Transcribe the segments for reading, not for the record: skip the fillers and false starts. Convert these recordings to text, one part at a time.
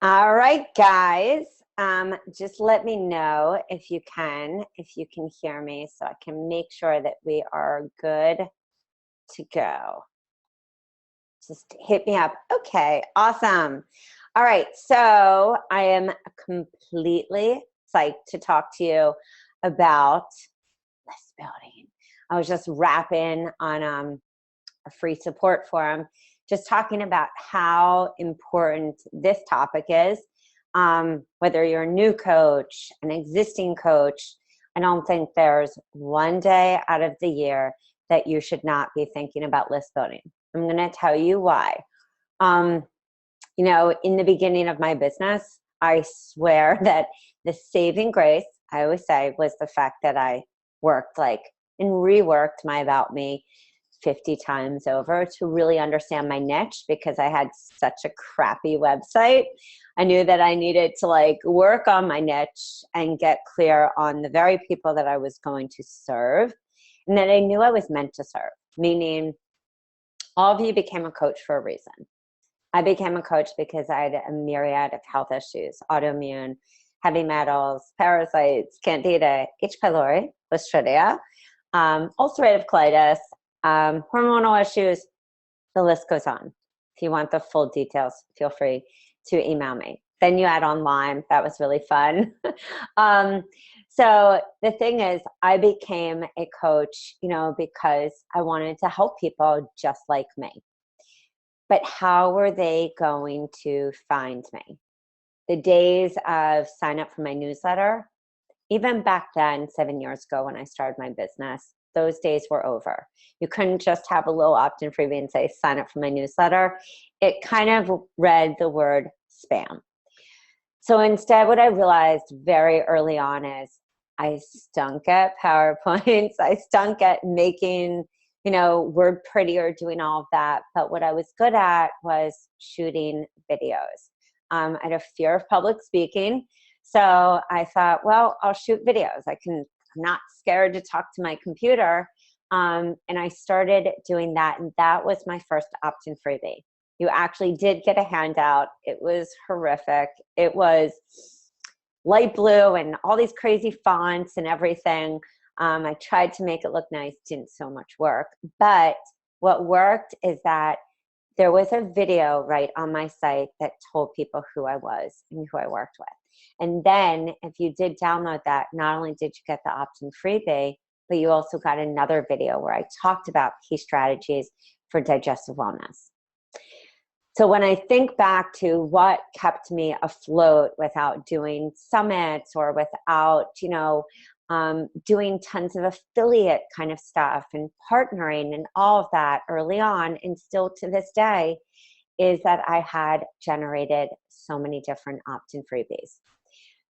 All right, guys. Just let me know if you can hear me so I can make sure that we are good to go. Just hit me up. Okay, awesome. All right, so I am completely psyched to talk to you about list building. I was just wrapping on a free support forum, just talking about how important this topic is. Whether you're a new coach, an existing coach, I don't think there's one day out of the year that you should not be thinking about list building. I'm going to tell you why. In the beginning of my business, I swear that the saving grace, I always say, was the fact that I worked and reworked my About Me 50 times over to really understand my niche, because I had such a crappy website. I knew that I needed to work on my niche and get clear on the very people that I was going to serve, and that I knew I was meant to serve, meaning all of you became a coach for a reason. I became a coach because I had a myriad of health issues: autoimmune, heavy metals, parasites, candida, H. pylori, Listeria, ulcerative colitis, hormonal issues. The list goes on. If you want the full details, feel free to email me. Then you add on Lyme. That was really fun. So the thing is, I became a coach, because I wanted to help people just like me. But how were they going to find me? The days of sign up for my newsletter, even back then, 7 years ago when I started my business, those days were over. You couldn't just have a little opt-in freebie and say, sign up for my newsletter. It kind of read the word spam. So instead, what I realized very early on is I stunk at PowerPoints. I stunk at making, word pretty or doing all of that. But what I was good at was shooting videos. I had a fear of public speaking. So I thought, well, I'll shoot videos. I'm not scared to talk to my computer. And I started doing that. And that was my first opt-in freebie. You actually did get a handout. It was horrific. It was light blue and all these crazy fonts and everything. I tried to make it look nice, didn't so much work. But what worked is that there was a video right on my site that told people who I was and who I worked with. And then if you did download that, not only did you get the opt-in freebie, but you also got another video where I talked about key strategies for digestive wellness. So when I think back to what kept me afloat without doing summits or without, doing tons of affiliate kind of stuff and partnering and all of that early on, and still to this day, is that I had generated so many different opt-in freebies.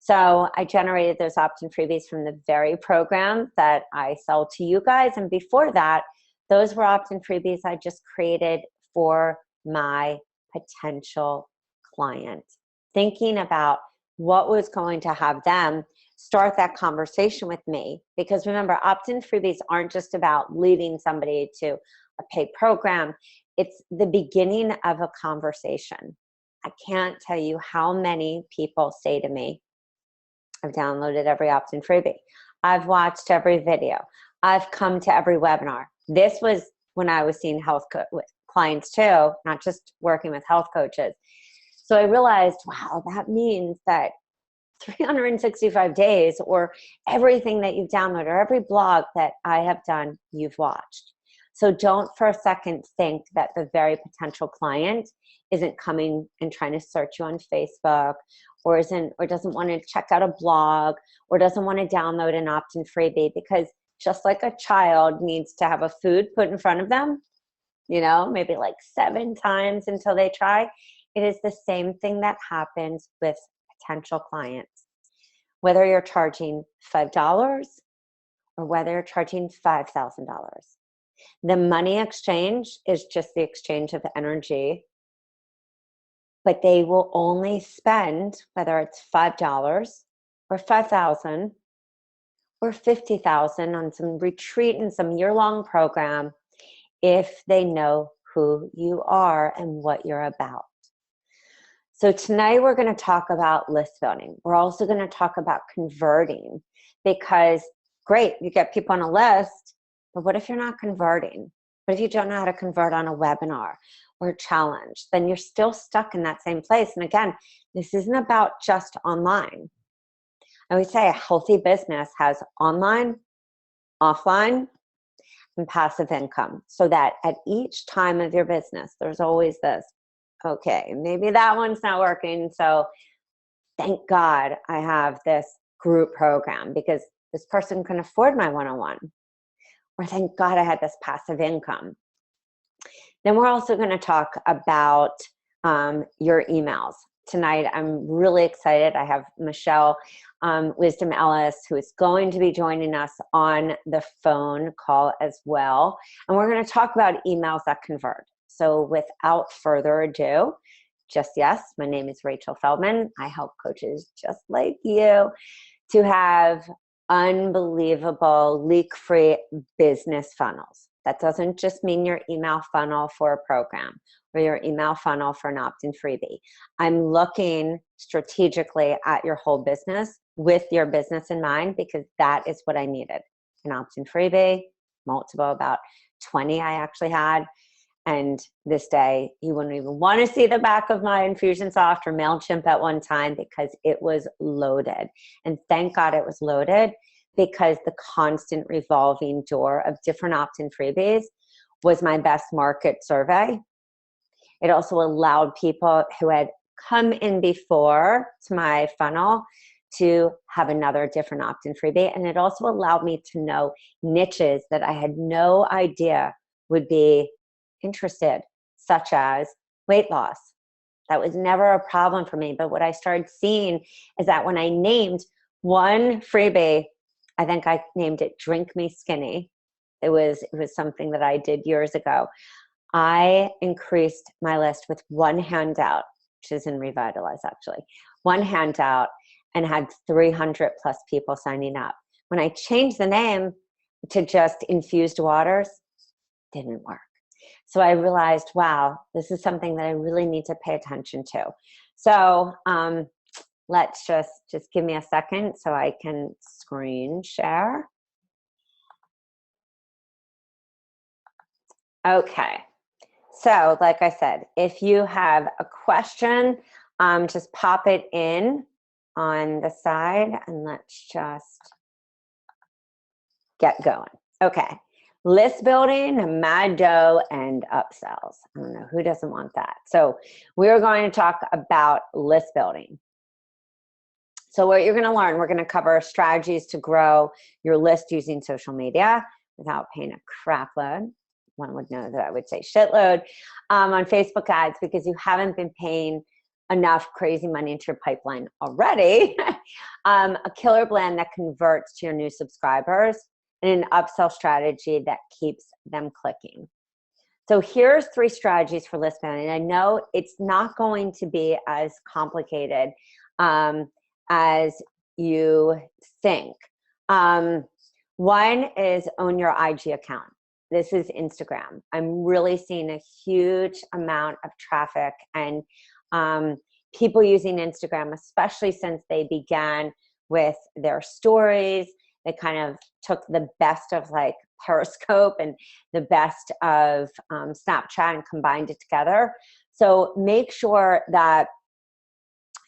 So I generated those opt-in freebies from the very program that I sell to you guys. And before that, those were opt-in freebies I just created for my potential client, thinking about what was going to have them start that conversation with me. Because remember, opt-in freebies aren't just about leading somebody to a paid program. It's the beginning of a conversation. I can't tell you how many people say to me, I've downloaded every opt-in freebie. I've watched every video. I've come to every webinar. This was when I was seeing health clients too, not just working with health coaches. So I realized, wow, that means that 365 days or everything that you've downloaded or every blog that I have done, you've watched. So don't for a second think that the very potential client isn't coming and trying to search you on Facebook or doesn't want to check out a blog or doesn't want to download an opt-in freebie, because just like a child needs to have a food put in front of them, maybe 7 times until they try, it is the same thing that happens with potential clients. Whether you're charging $5 or whether you're charging $5,000. The money exchange is just the exchange of energy, but they will only spend, whether it's $5 or $5,000 or $50,000 on some retreat and some year-long program, if they know who you are and what you're about. So tonight we're going to talk about list building. We're also going to talk about converting, because great, you get people on a list, but what if you're not converting? What if you don't know how to convert on a webinar or a challenge? Then you're still stuck in that same place. And again, this isn't about just online. I always say a healthy business has online, offline, and passive income, so that at each time of your business, there's always this, okay, maybe that one's not working. So thank God I have this group program because this person can afford my one-on-one. Or thank God I had this passive income. Then we're also going to talk about your emails. Tonight, I'm really excited. I have Michelle Wisdom Ellis, who is going to be joining us on the phone call as well. And we're going to talk about emails that convert. So without further ado, just yes, my name is Rachel Feldman. I help coaches just like you to have unbelievable leak-free business funnels. That doesn't just mean your email funnel for a program or your email funnel for an opt-in freebie. I'm looking strategically at your whole business with your business in mind, because that is what I needed. An opt-in freebie, multiple, about 20 I actually had. And this day, you wouldn't even want to see the back of my Infusionsoft or MailChimp at one time, because it was loaded. And thank God it was loaded, because the constant revolving door of different opt-in freebies was my best market survey. It also allowed people who had come in before to my funnel to have another different opt-in freebie. And it also allowed me to know niches that I had no idea would be interested, such as weight loss. That was never a problem for me. But what I started seeing is that when I named one freebie, I think I named it Drink Me Skinny. It was something that I did years ago. I increased my list with one handout, which is in Revitalize actually, one handout, and had 300 plus people signing up. When I changed the name to just Infused Waters, didn't work. So I realized, wow, this is something that I really need to pay attention to. So let's just give me a second so I can screen share. Okay. So like I said, if you have a question, just pop it in on the side and let's just get going. Okay. List building, Mad Dough, and upsells. I don't know, who doesn't want that? So we're going to talk about list building. So what you're going to learn, we're going to cover strategies to grow your list using social media without paying a crap load. One would know that I would say shitload on Facebook ads, because you haven't been paying enough crazy money into your pipeline already. A killer blend that converts to your new subscribers, and an upsell strategy that keeps them clicking. So here's 3 strategies for list building. I know it's not going to be as complicated as you think. One is own your IG account. This is Instagram. I'm really seeing a huge amount of traffic and people using Instagram, especially since they began with their stories. They kind of took the best of like Periscope and the best of Snapchat and combined it together. So make sure that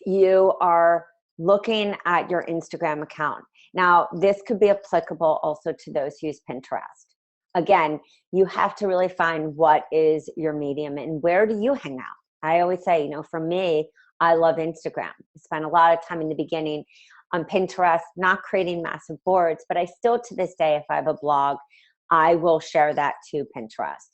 you are looking at your Instagram account. Now, this could be applicable also to those who use Pinterest. Again, you have to really find what is your medium and where do you hang out. I always say, you know, for me, I love Instagram. I spent a lot of time in the beginning on Pinterest, not creating massive boards, but I still to this day, if I have a blog, I will share that to Pinterest.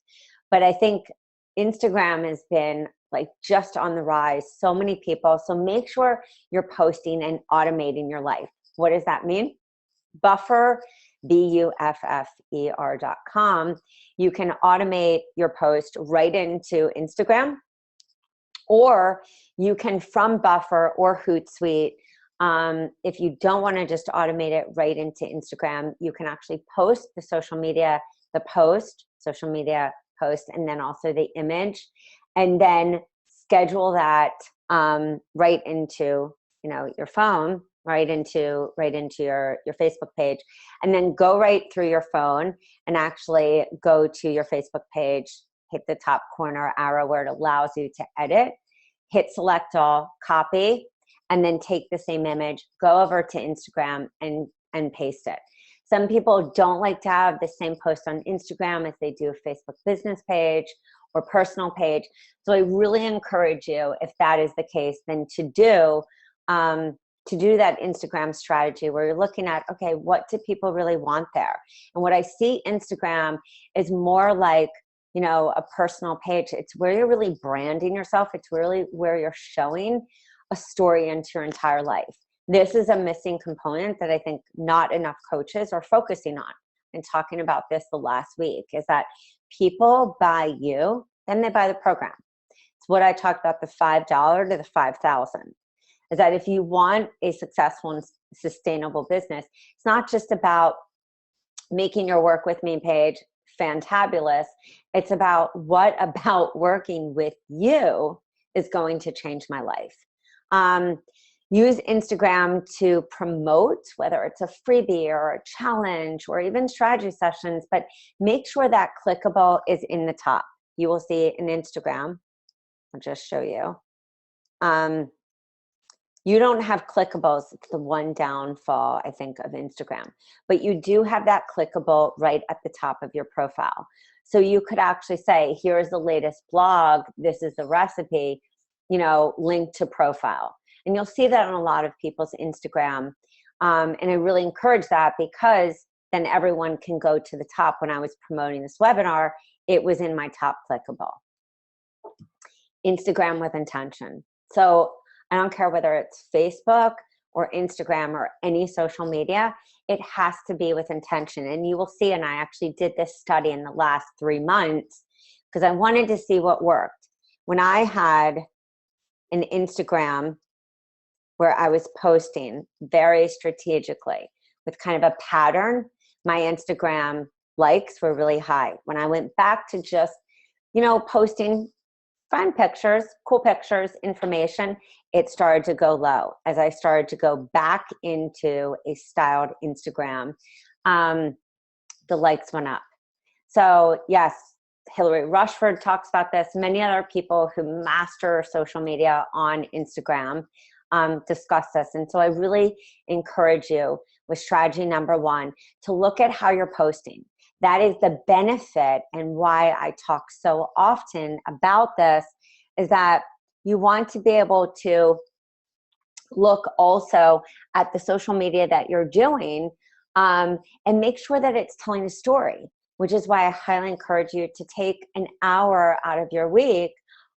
But I think Instagram has been like just on the rise, so many people. So make sure you're posting and automating your life. What does that mean? Buffer, BUFFER.com. You can automate your post right into Instagram, or you can from Buffer or Hootsuite. If you don't want to just automate it right into Instagram, you can actually post the social media post, and then also the image, and then schedule that right into, your phone, right into your Facebook page, and then go right through your phone and actually go to your Facebook page, hit the top corner arrow where it allows you to edit, hit select all, copy, and then take the same image, go over to Instagram and paste it. Some people don't like to have the same post on Instagram as they do a Facebook business page or personal page. So I really encourage you, if that is the case, then to do that Instagram strategy where you're looking at, okay, what do people really want there? And what I see Instagram is more like, a personal page. It's where you're really branding yourself. It's really where you're showing a story into your entire life. This is a missing component that I think not enough coaches are focusing on. And talking about this the last week is that people buy you, then they buy the program. It's what I talked about, the $5 to the 5,000. Is that if you want a successful and sustainable business, it's not just about making your work with me page fantabulous. It's about what about working with you is going to change my life. Use Instagram to promote, whether it's a freebie or a challenge or even strategy sessions, but make sure that clickable is in the top. You will see in Instagram. I'll just show you. You don't have clickables. It's the one downfall, I think, of Instagram. But you do have that clickable right at the top of your profile. So you could actually say, here's the latest blog. This is the recipe, link to profile. And you'll see that on a lot of people's Instagram. And I really encourage that because then everyone can go to the top. When I was promoting this webinar, it was in my top clickable. Instagram with intention. So I don't care whether it's Facebook or Instagram or any social media, it has to be with intention. And you will see, and I actually did this study in the last 3 months because I wanted to see what worked. When I had an Instagram where I was posting very strategically with kind of a pattern, my Instagram likes were really high. When I went back to just, posting fun pictures, cool pictures, information, it started to go low. As I started to go back into a styled Instagram, the likes went up. So yes, Hillary Rushford talks about this. Many other people who master social media on Instagram discuss this. And so I really encourage you with strategy number 1 to look at how you're posting. That is the benefit, and why I talk so often about this is that you want to be able to look also at the social media that you're doing and make sure that it's telling a story, which is why I highly encourage you to take an hour out of your week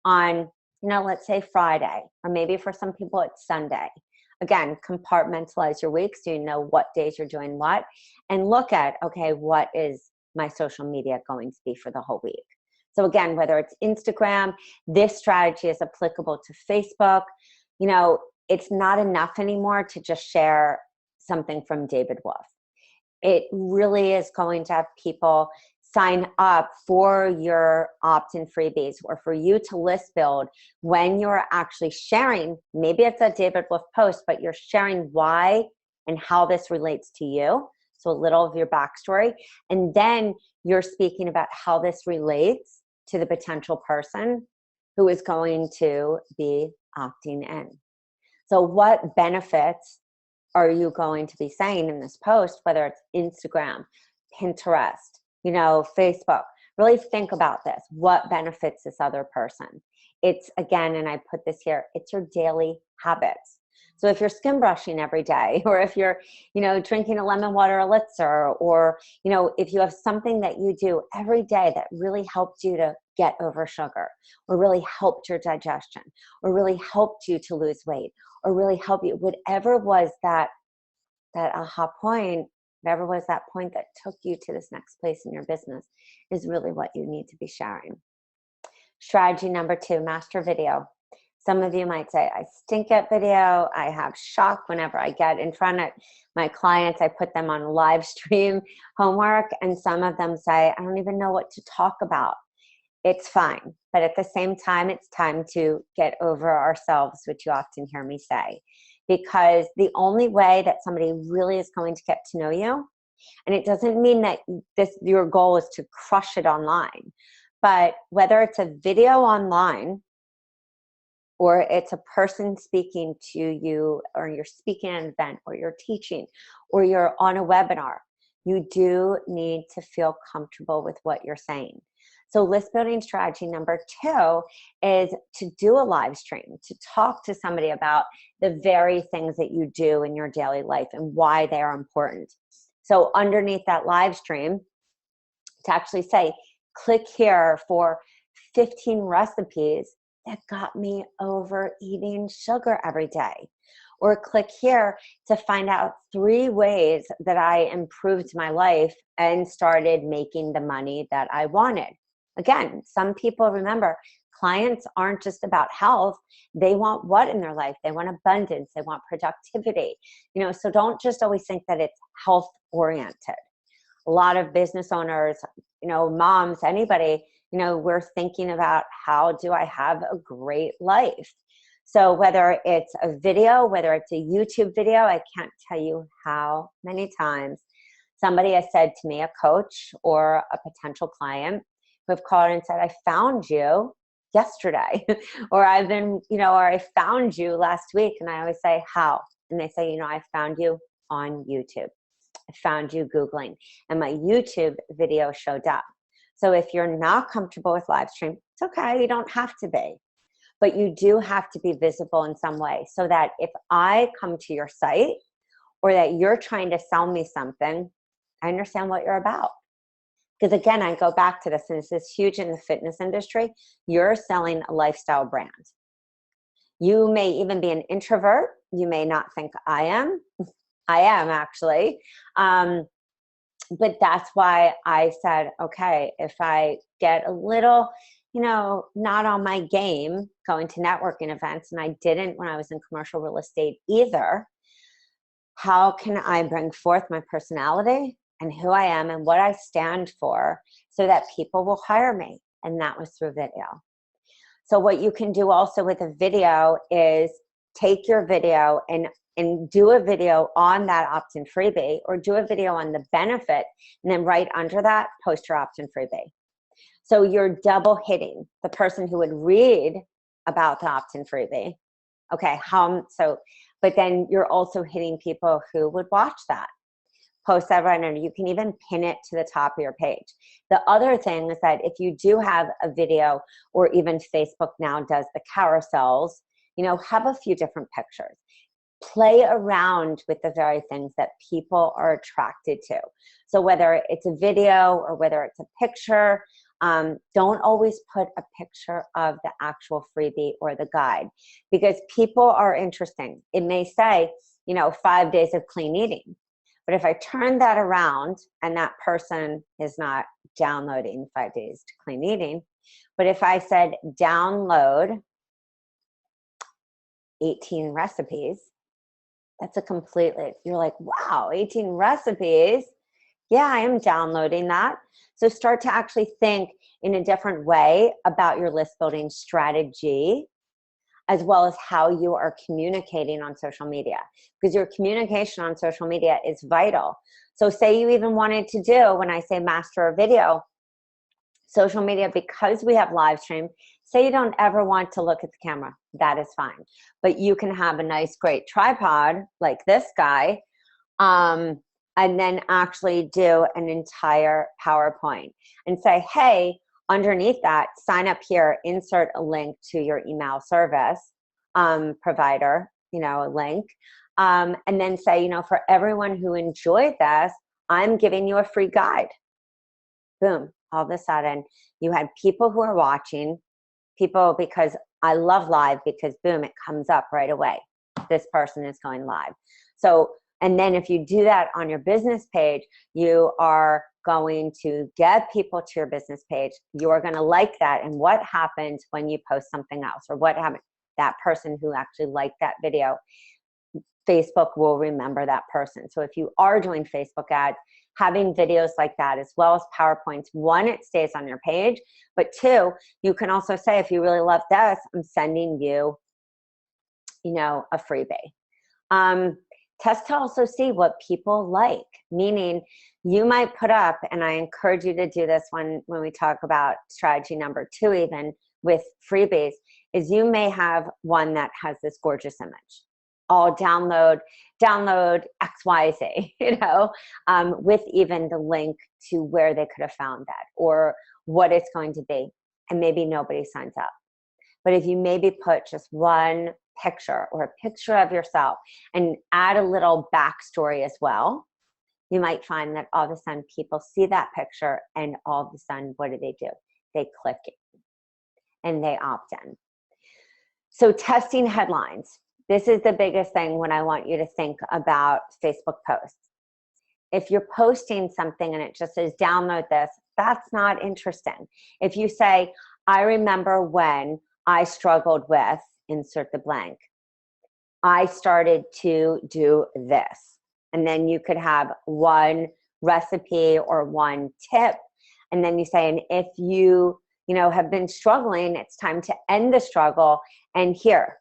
on, let's say Friday, or maybe for some people it's Sunday. Again, compartmentalize your week so you know what days you're doing what, and look at, okay, what is my social media going to be for the whole week? So again, whether it's Instagram, this strategy is applicable to Facebook. It's not enough anymore to just share something from David Wolf. It really is going to have people sign up for your opt-in freebies or for you to list build when you're actually sharing. Maybe it's a David Wolf post, but you're sharing why and how this relates to you. So a little of your backstory. And then you're speaking about how this relates to the potential person who is going to be opting in. So what benefits are you going to be saying in this post, whether it's Instagram, Pinterest, Facebook? Really think about this. What benefits this other person? It's, again, and I put this here, it's your daily habits. So if you're skin brushing every day, or if you're, drinking a lemon water elixir, or, if you have something that you do every day that really helped you to get over sugar, or really helped your digestion, or really helped you to lose weight, or really helped you, whatever was that aha point, whatever was that point that took you to this next place in your business is really what you need to be sharing. Strategy number 2, master video. Some of you might say, I stink at video. I have shock whenever I get in front of my clients. I put them on live stream homework, and some of them say, I don't even know what to talk about. it's fine. But at the same time, it's time to get over ourselves, which you often hear me say, because the only way that somebody really is going to get to know you, and it doesn't mean that your goal is to crush it online, but whether it's a video online or it's a person speaking to you, or you're speaking at an event, or you're teaching, or you're on a webinar, you do need to feel comfortable with what you're saying. So list building strategy number 2 is to do a live stream, to talk to somebody about the very things that you do in your daily life and why they are important. So underneath that live stream, to actually say, click here for 15 recipes that got me over eating sugar every day. Or click here to find out 3 ways that I improved my life and started making the money that I wanted. Again, some people, remember, clients aren't just about health. They want what in their life? They want abundance. They want productivity. So don't just always think that it's health oriented. A lot of business owners, moms, anybody, we're thinking about, how do I have a great life? So whether it's a video, whether it's a YouTube video, I can't tell you how many times somebody has said to me, a coach or a potential client, who have called and said, I found you yesterday, or I've been, or I found you last week. And I always say, how? And they say, I found you on YouTube. I found you Googling, and my YouTube video showed up. So if you're not comfortable with live stream, it's okay. You don't have to be. But you do have to be visible in some way, so that if I come to your site, or that you're trying to sell me something, I understand what you're about. Because again, I go back to this, and this is huge in the fitness industry. You're selling a lifestyle brand. You may even be an introvert. You may not think I am. I am actually. But that's why I said, okay, if I get a little, not on my game going to networking events, and I didn't when I was in commercial real estate either, how can I bring forth my personality and who I am and what I stand for, so that people will hire me? And that was through video. So what you can do also with a video is take your video and do a video on that opt-in freebie, or do a video on the benefit, and then right under that, post your opt-in freebie. So you're double hitting the person who would read about the opt-in freebie. Okay, but then you're also hitting people who would watch that. Post that right under. You can even pin it to the top of your page. The other thing is that if you do have a video, or even Facebook now does the carousels, have a few different pictures. Play around with the very things that people are attracted to. So whether it's a video or whether it's a picture, don't always put a picture of the actual freebie or the guide, because people are interesting. It may say, 5 days of clean eating. But if I turn that around and that person is not downloading 5 days to clean eating, but if I said download 18 recipes, that's you're like, wow, 18 recipes. Yeah, I am downloading that. So start to actually think in a different way about your list building strategy, as well as how you are communicating on social media, because your communication on social media is vital. So say you even wanted to do, when I say master a video, social media, because we have live stream, say you don't ever want to look at the camera, that is fine. But you can have a nice, great tripod like this guy, and then actually do an entire PowerPoint and say, hey, underneath that, sign up here, insert a link to your email service provider, a link, and then say, for everyone who enjoyed this, I'm giving you a free guide. Boom. All of a sudden, you had people who are watching, because I love live, because boom, it comes up right away. This person is going live. So, and then if you do that on your business page, you are going to get people to your business page. You are going to like that. And what happens when you post something else, or what happened? That person who actually liked that video, Facebook will remember that person. So if you are doing Facebook ads, having videos like that as well as PowerPoints, one, it stays on your page, but two, you can also say, if you really love this, I'm sending you, a freebie. Test to also see what people like, meaning you might put up, and I encourage you to do this when we talk about strategy number 2, even with freebies, is you may have one that has this gorgeous image. All download XYZ, with even the link to where they could have found that or what it's going to be. And maybe nobody signs up. But if you maybe put just one picture or a picture of yourself and add a little backstory as well, you might find that all of a sudden people see that picture and all of a sudden, what do? They click it and they opt in. So testing headlines. This is the biggest thing when I want you to think about Facebook posts. If you're posting something and it just says, download this, that's not interesting. If you say, I remember when I struggled with, insert the blank, I started to do this. And then you could have one recipe or one tip. And then you say, and if you, have been struggling, it's time to end the struggle. And here,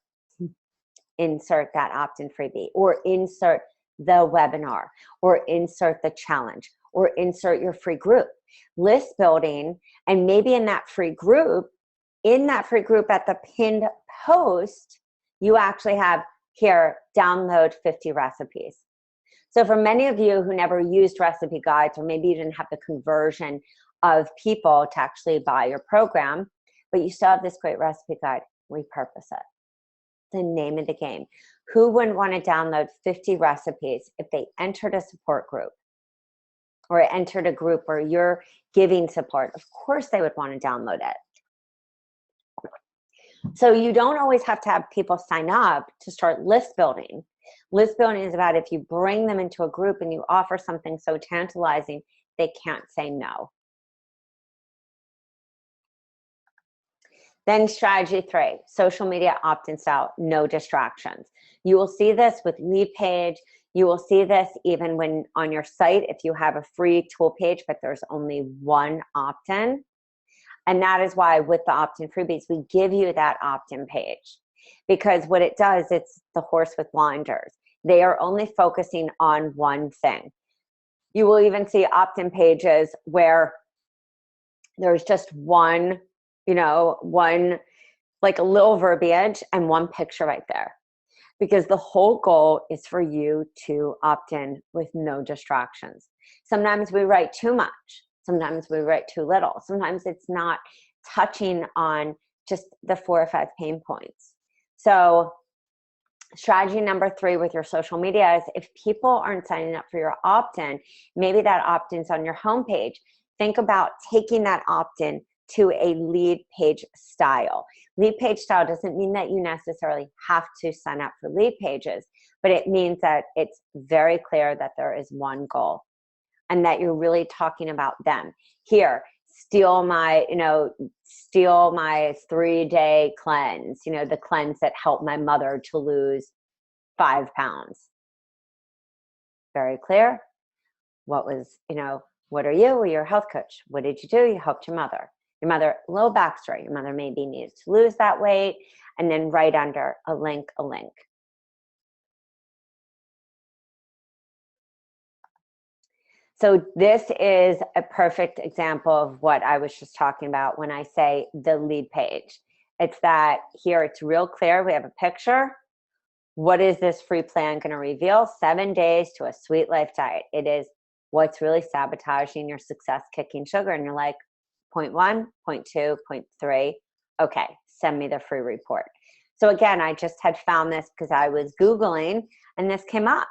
insert that opt-in freebie, or insert the webinar, or insert the challenge, or insert your free group. List building, and maybe in that free group at the pinned post, you actually have here, download 50 recipes. So for many of you who never used recipe guides, or maybe you didn't have the conversion of people to actually buy your program, but you still have this great recipe guide, repurpose it. The name of the game. Who wouldn't want to download 50 recipes if they entered a support group or entered a group where you're giving support? Of course they would want to download it. So you don't always have to have people sign up to start list building. List building is about if you bring them into a group and you offer something so tantalizing, they can't say no. Then strategy 3, social media opt-in style, no distractions. You will see this with lead page. You will see this even when on your site, if you have a free tool page, but there's only one opt-in. And that is why with the opt-in freebies, we give you that opt-in page. Because what it does, it's the horse with blinders. They are only focusing on one thing. You will even see opt-in pages where there's just one, one, like a little verbiage and one picture right there. Because the whole goal is for you to opt in with no distractions. Sometimes we write too much. Sometimes we write too little. Sometimes it's not touching on just the 4 or 5 pain points. So strategy number 3 with your social media is if people aren't signing up for your opt-in, maybe that opt-in's on your homepage. Think about taking that opt-in to a lead page style. Lead page style doesn't mean that you necessarily have to sign up for lead pages, but it means that it's very clear that there is one goal and that you're really talking about them. Here, steal my 3-day cleanse, the cleanse that helped my mother to lose 5 pounds. Very clear. What are you? Well, you're a health coach. What did you do? You helped your mother. Your mother, little backstory. Your mother maybe needs to lose that weight, and then right under a link. So this is a perfect example of what I was just talking about when I say the lead page. It's that here it's real clear. We have a picture. What is this free plan going to reveal? 7 days to a sweet life diet. It is what's really sabotaging your success, kicking sugar. And you're like, point 1, point 2, point 3. Okay, send me the free report. So again, I just had found this because I was Googling and this came up.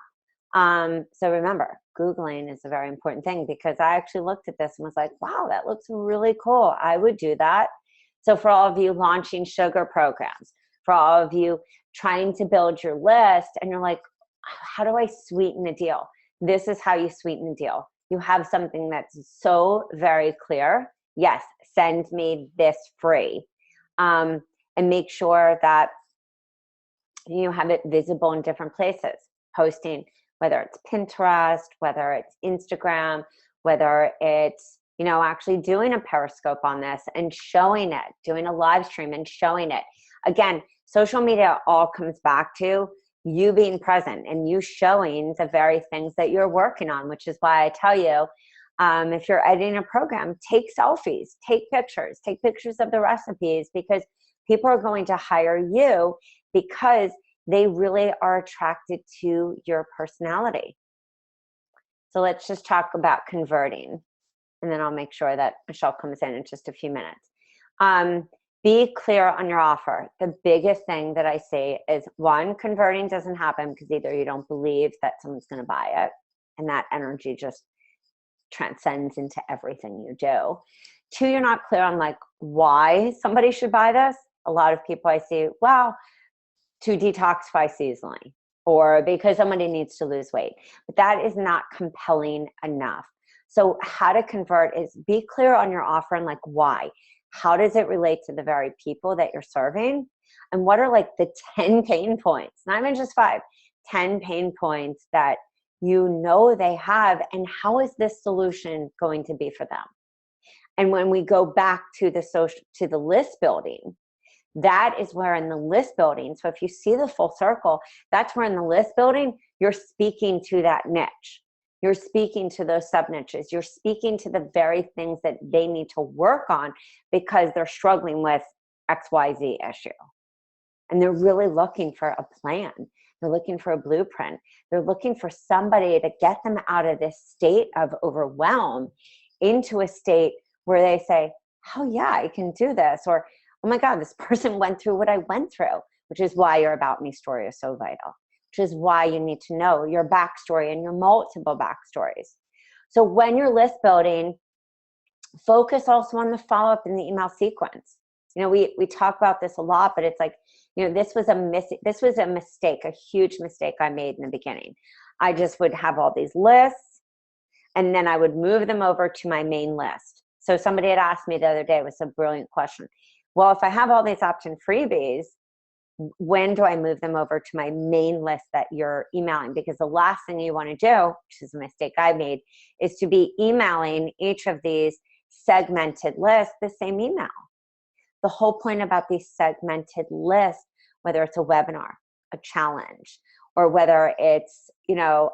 So remember, Googling is a very important thing because I actually looked at this and was like, wow, that looks really cool. I would do that. So for all of you launching sugar programs, for all of you trying to build your list and you're like, how do I sweeten the deal? This is how you sweeten the deal. You have something that's so very clear. Yes, send me this free. And make sure that You have it visible in different places, posting, whether it's Pinterest, whether it's Instagram, whether it's, actually doing a Periscope on this and showing it, doing a live stream and showing it. Again, social media all comes back to you being present and you showing the very things that you're working on, which is why I tell you, if you're editing a program, take selfies, take pictures of the recipes, because people are going to hire you because they really are attracted to your personality. So let's just talk about converting, and then I'll make sure that Michelle comes in just a few minutes. Be clear on your offer. The biggest thing that I say is, one, converting doesn't happen because either you don't believe that someone's going to buy it, and that energy just transcends into everything you do. Two, you're not clear on like why somebody should buy this. A lot of people I see, wow, to detoxify seasonally, or because somebody needs to lose weight. But that is not compelling enough. So how to convert is be clear on your offer and like why. How does it relate to the very people that you're serving? And what are like the 10 pain points, not even just 5, 10 pain points that they have, and how is this solution going to be for them? And when we go back to the list building, that is where in the list building, so if you see the full circle, that's where in the list building, you're speaking to that niche. You're speaking to those sub niches. You're speaking to the very things that they need to work on because they're struggling with XYZ issue. And they're really looking for a plan. They're looking for a blueprint. They're looking for somebody to get them out of this state of overwhelm into a state where they say, oh yeah, I can do this. Or, oh my God, this person went through what I went through, which is why your About Me story is so vital, which is why you need to know your backstory and your multiple backstories. So when you're list building, focus also on the follow-up in the email sequence. We talk about this a lot, but it's like, this was a mistake, a huge mistake I made in the beginning. I just would have all these lists, and then I would move them over to my main list. So somebody had asked me the other day, it was a brilliant question. Well, if I have all these opt-in freebies, when do I move them over to my main list that you're emailing? Because the last thing you want to do, which is a mistake I made, is to be emailing each of these segmented lists the same email. The whole point about these segmented lists, whether it's a webinar, a challenge, or whether it's,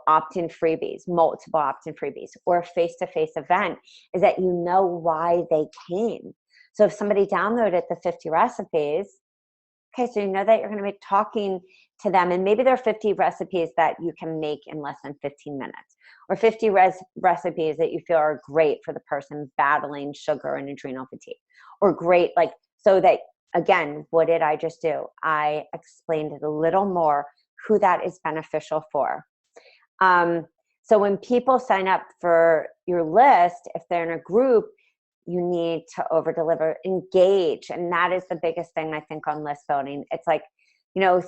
opt-in freebies, multiple opt-in freebies, or a face-to-face event, is that you know why they came. So if somebody downloaded the 50 recipes, okay, so you know that you're going to be talking to them, and maybe there are 50 recipes that you can make in less than 15 minutes, or 50 recipes that you feel are great for the person battling sugar and adrenal fatigue, or great, so that, again, what did I just do? I explained it a little more, who that is beneficial for. So when people sign up for your list, if they're in a group, you need to over deliver, engage. And that is the biggest thing I think on list building. It's like,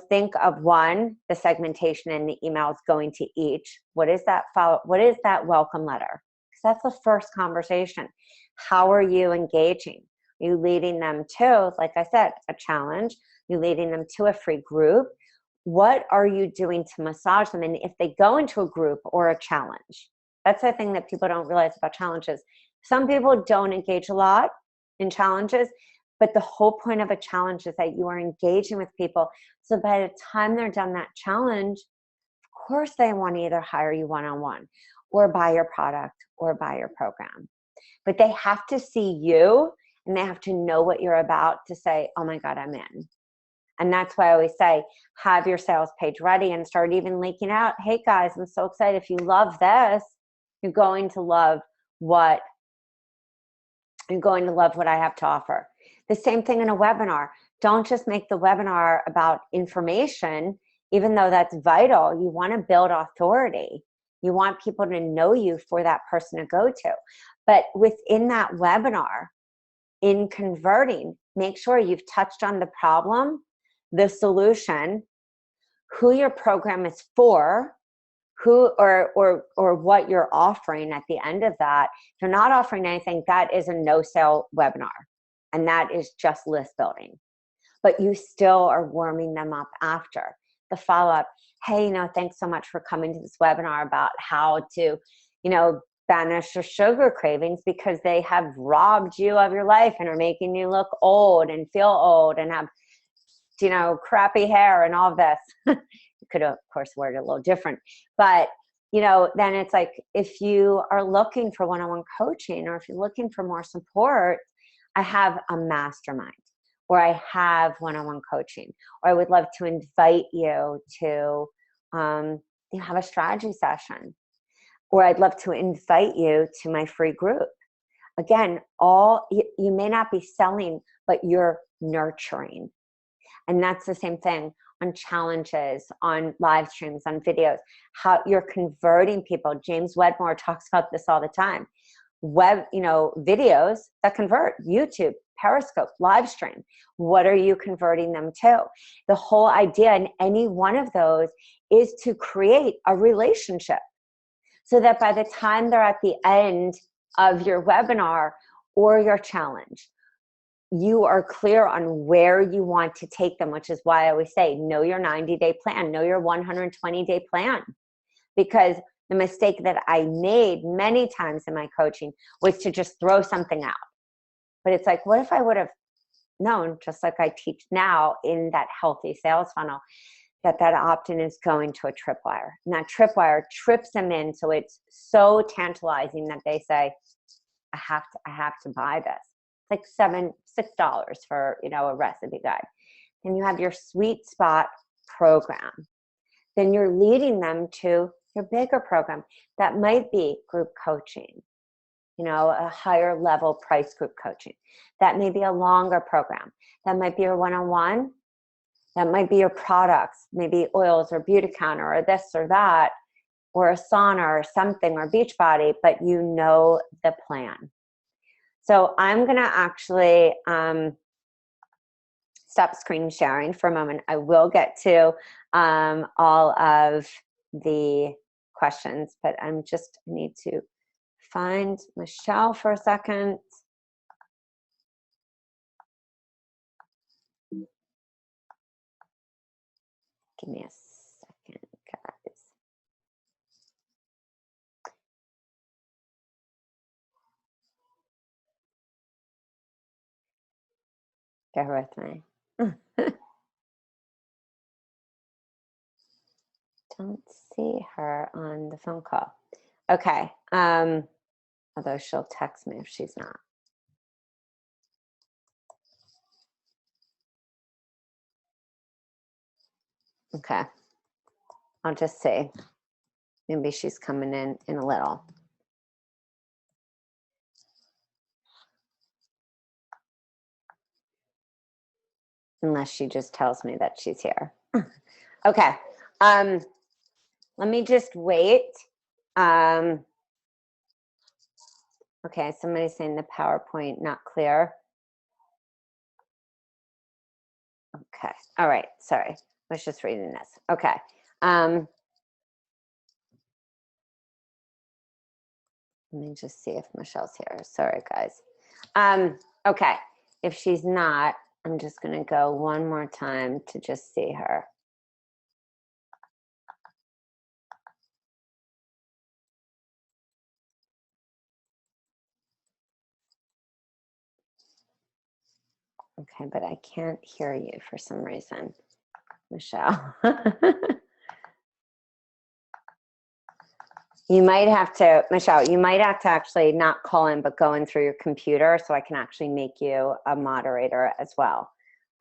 think of one, the segmentation and the emails going to each. What is that welcome letter? Because that's the first conversation. How are you engaging? Are you leading them to, like I said, a challenge? Are you leading them to a free group? What are you doing to massage them? And if they go into a group or a challenge, that's the thing that people don't realize about challenges. Some people don't engage a lot in challenges, but the whole point of a challenge is that you are engaging with people. So by the time they're done that challenge, of course they want to either hire you one-on-one or buy your product or buy your program. But they have to see you and they have to know what you're about to say, oh my God, I'm in. And that's why I always say, have your sales page ready and start even leaking out. Hey guys, I'm so excited. If you love this, you're going to love what I have to offer. The same thing in a webinar. Don't just make the webinar about information, even though that's vital. You want to build authority. You want people to know you for that person to go to. But within that webinar, in converting, make sure you've touched on the problem, the solution, who your program is for, who or what you're offering at the end of that. If you're not offering anything, that is a no-sale webinar, and that is just list building. But you still are warming them up after. the follow-up. Hey, thanks so much for coming to this webinar about how to, banish your sugar cravings, because they have robbed you of your life and are making you look old and feel old and have, crappy hair and all of this. You could, of course, word it a little different. But, then it's like, if you are looking for one-on-one coaching, or if you're looking for more support, I have a mastermind, or I have one-on-one coaching, or I would love to invite you to have a strategy session, or I'd love to invite you to my free group. Again, you may not be selling, but you're nurturing. And that's the same thing on challenges, on live streams, on videos, how you're converting people. James Wedmore talks about this all the time. Videos that convert, YouTube, Periscope, live stream. What are you converting them to? The whole idea in any one of those is to create a relationship, so that by the time they're at the end of your webinar or your challenge, you are clear on where you want to take them, which is why I always say, know your 90-day plan, know your 120-day plan. Because the mistake that I made many times in my coaching was to just throw something out. But it's like, what if I would have known, just like I teach now in that healthy sales funnel, that opt-in is going to a tripwire. And that tripwire trips them in, so it's so tantalizing that they say, I have to buy this. It's like $6 for, a recipe guide. Then you have your sweet spot program. Then you're leading them to your bigger program. That might be group coaching, a higher level price group coaching. That may be a longer program. That might be your one-on-one. That might be your products, maybe oils or beauty counter or this or that, or a sauna or something, or Beachbody, but you know the plan. So I'm going to actually stop screen sharing for a moment. I will get to all of the questions, but I need to find Michelle for a second. Give me a second, guys. Bear with me. Don't see her on the phone call. Okay. Although she'll text me if she's not. Okay. I'll just see. Maybe she's coming in a little. Unless she just tells me that she's here. Okay. Let me just wait. Okay, somebody's saying the PowerPoint not clear. Okay. All right. Sorry. I was just reading this. Okay. Let me just see if Michelle's here. Sorry, guys. Okay. If she's not, I'm just going to go one more time to just see her. Okay, but I can't hear you for some reason, Michelle. You might have to, Michelle, you might have to actually not call in, but go in through your computer so I can actually make you a moderator as well.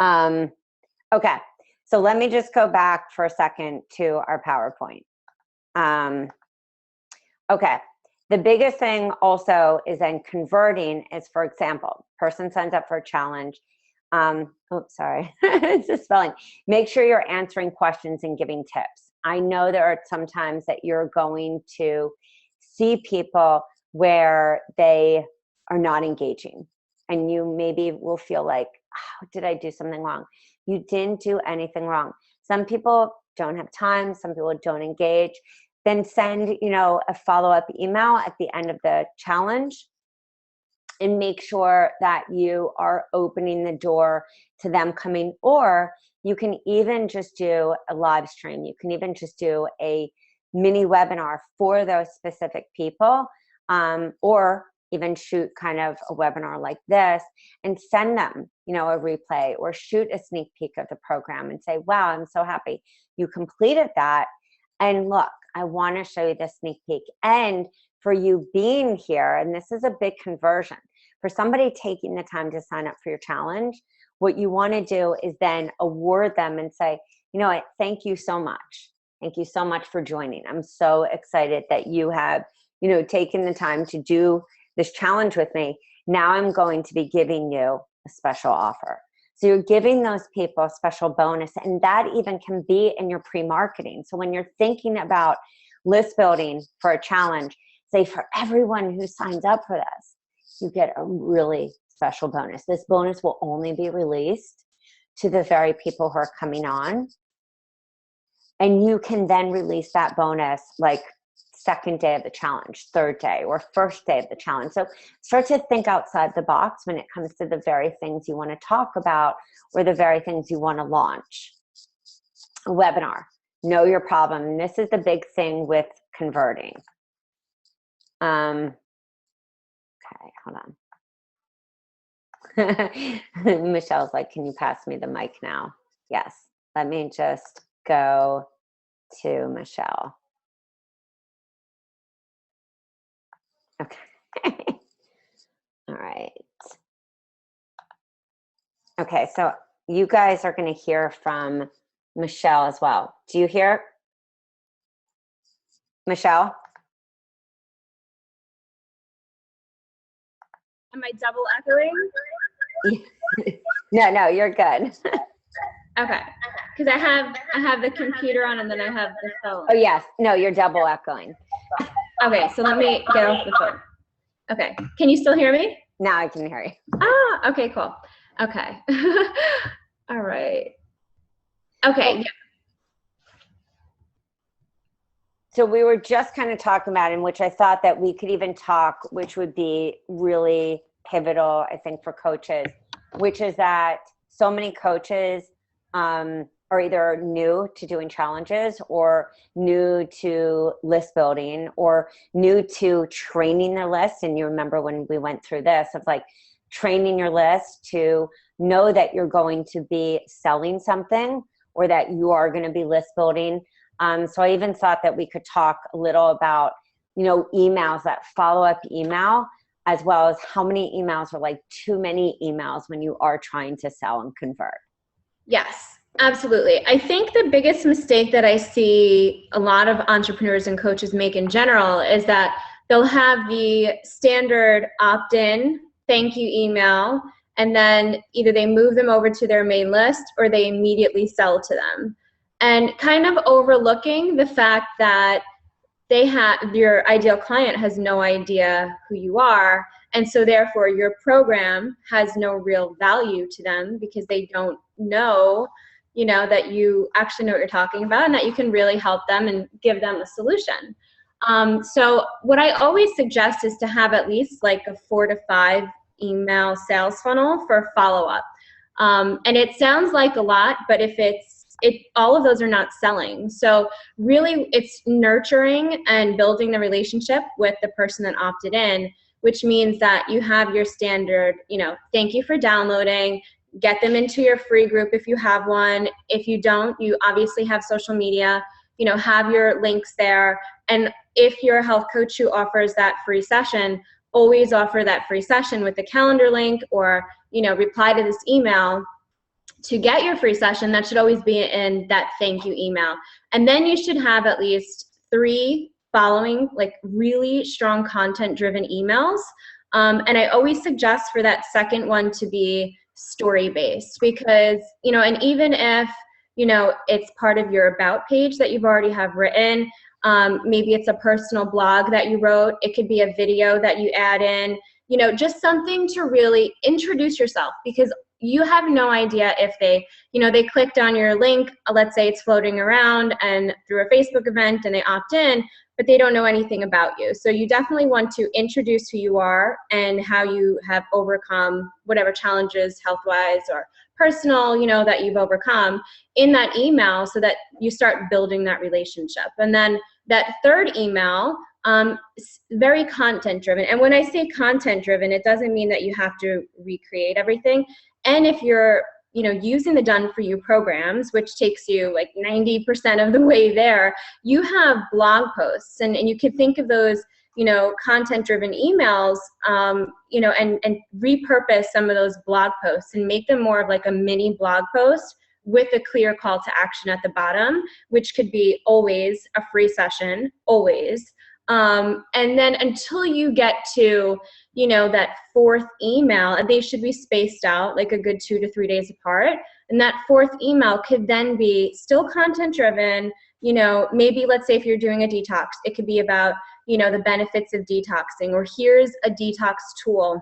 Okay, so let me just go back for a second to our PowerPoint. Okay, the biggest thing also is then converting is, for example, person signs up for a challenge. Oops, sorry, it's just spelling. Make sure you're answering questions and giving tips. I know there are some times that you're going to see people where they are not engaging, and you maybe will feel like, oh, did I do something wrong? You didn't do anything wrong. Some people don't have time. Some people don't engage. Then send, a follow-up email at the end of the challenge, and make sure that you are opening the door to them coming, or You can even just do a live stream. You can even just do a mini webinar for those specific people, or even shoot kind of a webinar like this and send them, a replay, or shoot a sneak peek of the program and say, wow, I'm so happy you completed that. And look, I want to show you the sneak peek. And for you being here, and this is a big conversion, for somebody taking the time to sign up for your challenge, what you want to do is then award them and say, you know what, thank you so much. Thank you so much for joining. I'm so excited that you have, taken the time to do this challenge with me. Now I'm going to be giving you a special offer. So you're giving those people a special bonus, and that even can be in your pre-marketing. So when you're thinking about list building for a challenge, say for everyone who signs up for this, you get a really special bonus. This bonus will only be released to the very people who are coming on. And you can then release that bonus like second day of the challenge, third day, or first day of the challenge. So start to think outside the box when it comes to the very things you want to talk about or the very things you want to launch. A webinar, know your problem. And this is the big thing with converting. Okay, hold on. Michelle's like, can you pass me the mic now? Yes, let me just go to Michelle. Okay. All right. Okay, so you guys are going to hear from Michelle as well. Do you hear Michelle? Am I double echoing? No, you're good. Okay, because I have the computer on and then I have the phone. Oh yes, no, you're double echoing. Okay, so let me get off the phone. Okay, can you still hear me? Now I can hear you. Ah, okay, cool. Okay. All right. Okay. Yeah. So we were just kind of talking about, in which I thought that we could even talk, which would be really pivotal, I think, for coaches, which is that so many coaches are either new to doing challenges, or new to list building, or new to training their list. And you remember when we went through this of like training your list to know that you're going to be selling something, or that you are going to be list building. So I even thought that we could talk a little about, emails, that follow-up email, as well as how many emails are like too many emails when you are trying to sell and convert. Yes, absolutely. I think the biggest mistake that I see a lot of entrepreneurs and coaches make in general is that they'll have the standard opt-in thank you email, and then either they move them over to their main list or they immediately sell to them. And kind of overlooking the fact that your ideal client has no idea who you are, and so therefore your program has no real value to them because they don't know, that you actually know what you're talking about and that you can really help them and give them a solution. So what I always suggest is to have at least like a 4 to 5 email sales funnel for follow-up. And it sounds like a lot, but if all of those are not selling. So really it's nurturing and building the relationship with the person that opted in, which means that you have your standard, thank you for downloading, get them into your free group if you have one. If you don't, you obviously have social media, have your links there. And if you're a health coach who offers that free session, always offer that free session with the calendar link, or, reply to this email to get your free session. That should always be in that thank you email. And then you should have at least 3 following, like really strong content driven emails. And I always suggest for that second one to be story based, because, and even if, it's part of your about page that you've already have written, maybe it's a personal blog that you wrote, it could be a video that you add in, just something to really introduce yourself, because you have no idea if they clicked on your link, let's say it's floating around and through a Facebook event and they opt in, but they don't know anything about you. So you definitely want to introduce who you are and how you have overcome whatever challenges health-wise or personal, that you've overcome in that email so that you start building that relationship. And then that third email, very content driven. And when I say content driven, it doesn't mean that you have to recreate everything. And if you're, using the Done For You programs, which takes you like 90% of the way there, you have blog posts, and you can think of those, content driven emails, and repurpose some of those blog posts and make them more of like a mini blog post with a clear call to action at the bottom, which could be always a free session, always. And then until you get to, that fourth email, they should be spaced out like a good 2 to 3 days apart. And that fourth email could then be still content driven. Maybe let's say if you're doing a detox, it could be about, the benefits of detoxing, or here's a detox tool.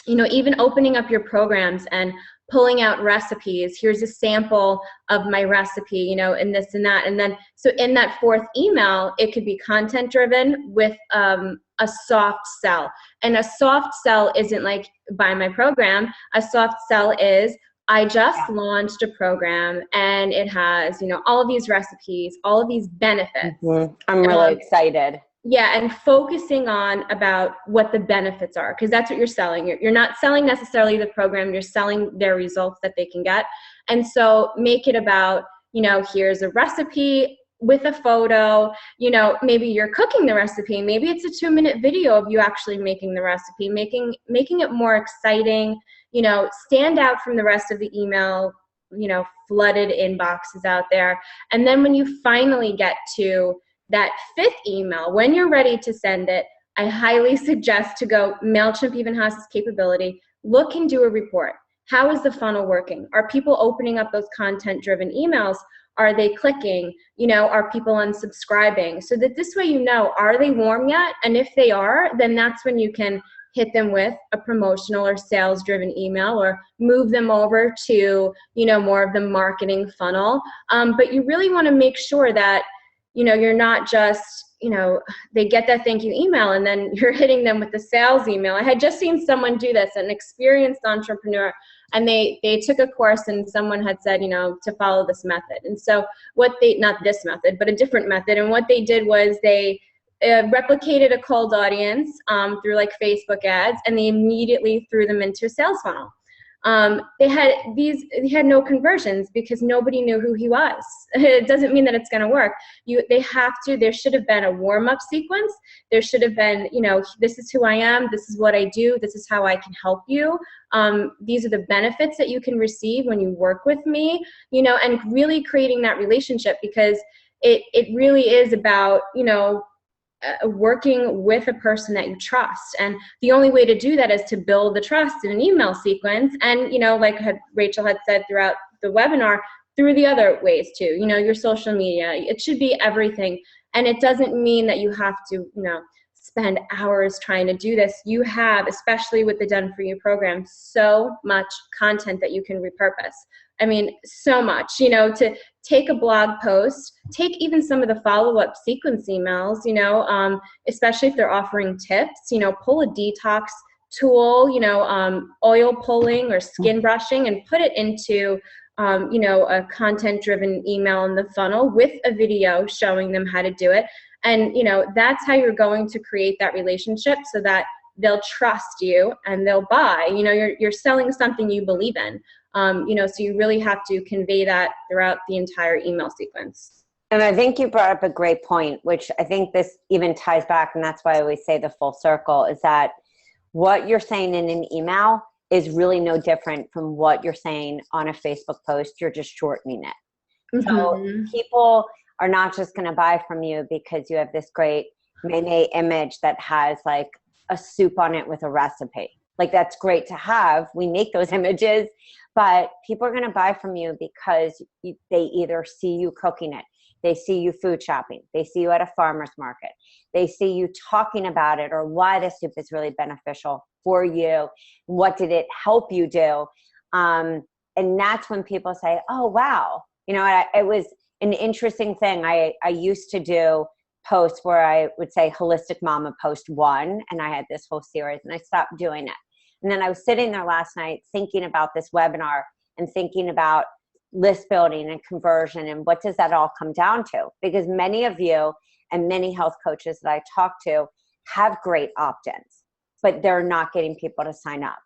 Even opening up your programs and pulling out recipes. Here's a sample of my recipe, and this and that. And then, so in that fourth email, it could be content driven with a soft sell. And a soft sell isn't like buy my program. A soft sell is I just launched a program and it has, all of these recipes, all of these benefits. Mm-hmm. I'm really excited. Yeah, and focusing on about what the benefits are, because that's what you're selling. You're not selling necessarily the program, you're selling their results that they can get. And so make it about, here's a recipe with a photo, maybe you're cooking the recipe, maybe it's a 2-minute video of you actually making the recipe, making it more exciting, stand out from the rest of the email, flooded inboxes out there. And then when you finally get to that fifth email, when you're ready to send it, I highly suggest to go, MailChimp even has this capability, look and do a report. How is the funnel working? Are people opening up those content-driven emails? Are they clicking? Are people unsubscribing? So that this way are they warm yet? And if they are, then that's when you can hit them with a promotional or sales-driven email, or move them over to, more of the marketing funnel. But you really want to make sure that you're not just, they get that thank you email and then you're hitting them with the sales email. I had just seen someone do this, an experienced entrepreneur, and they took a course and someone had said, to follow this method. And so not this method, but a different method. And what they did was they replicated a cold audience through like Facebook ads, and they immediately threw them into a sales funnel. They had no conversions because nobody knew who he was. It doesn't mean that it's going to work. There should have been a warm-up sequence. There should have been, this is who I am. This is what I do. This is how I can help you. These are the benefits that you can receive when you work with me, and really creating that relationship, because it really is about, working with a person that you trust. And the only way to do that is to build the trust in an email sequence. And, like Rachel had said throughout the webinar, through the other ways too, your social media, it should be everything. And it doesn't mean that you have to, spend hours trying to do this. You have, especially with the Done For You program, so much content that you can repurpose. I mean, so much, to take a blog post, take even some of the follow-up sequence emails, especially if they're offering tips, pull a detox tool, oil pulling or skin brushing, and put it into, a content-driven email in the funnel with a video showing them how to do it. And, that's how you're going to create that relationship so that they'll trust you and they'll buy. You're selling something you believe in. So you really have to convey that throughout the entire email sequence. And I think you brought up a great point, which I think this even ties back, and that's why I always say the full circle, is that what you're saying in an email is really no different from what you're saying on a Facebook post. You're just shortening it. Mm-hmm. So people are not just going to buy from you because you have this great Mayonnaise image that has like a soup on it with a recipe. Like, that's great to have. We make those images, but people are going to buy from you because they either see you cooking it, they see you food shopping, they see you at a farmer's market, they see you talking about it, or why the soup is really beneficial for you, what did it help you do, and that's when people say, oh wow, it was an interesting thing. I used to do posts where I would say Holistic Mama Post 1, and I had this whole series, and I stopped doing it. And then I was sitting there last night thinking about this webinar, and thinking about list building and conversion and what does that all come down to? Because many of you and many health coaches that I talk to have great opt-ins, but they're not getting people to sign up.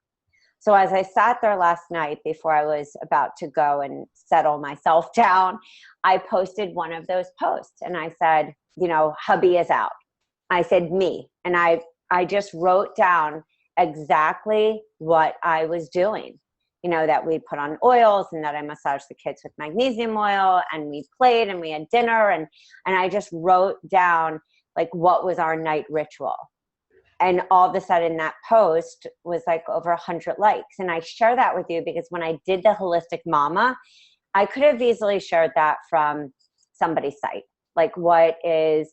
So as I sat there last night before I was about to go and settle myself down, I posted one of those posts and I said, hubby is out. I said me, and I just wrote down exactly what I was doing. That we put on oils and that I massaged the kids with magnesium oil, and we played and we had dinner, and I just wrote down like what was our night ritual. And all of a sudden that post was like over 100 likes. And I share that with you because when I did the Holistic Mama, I could have easily shared that from somebody's site. Like what is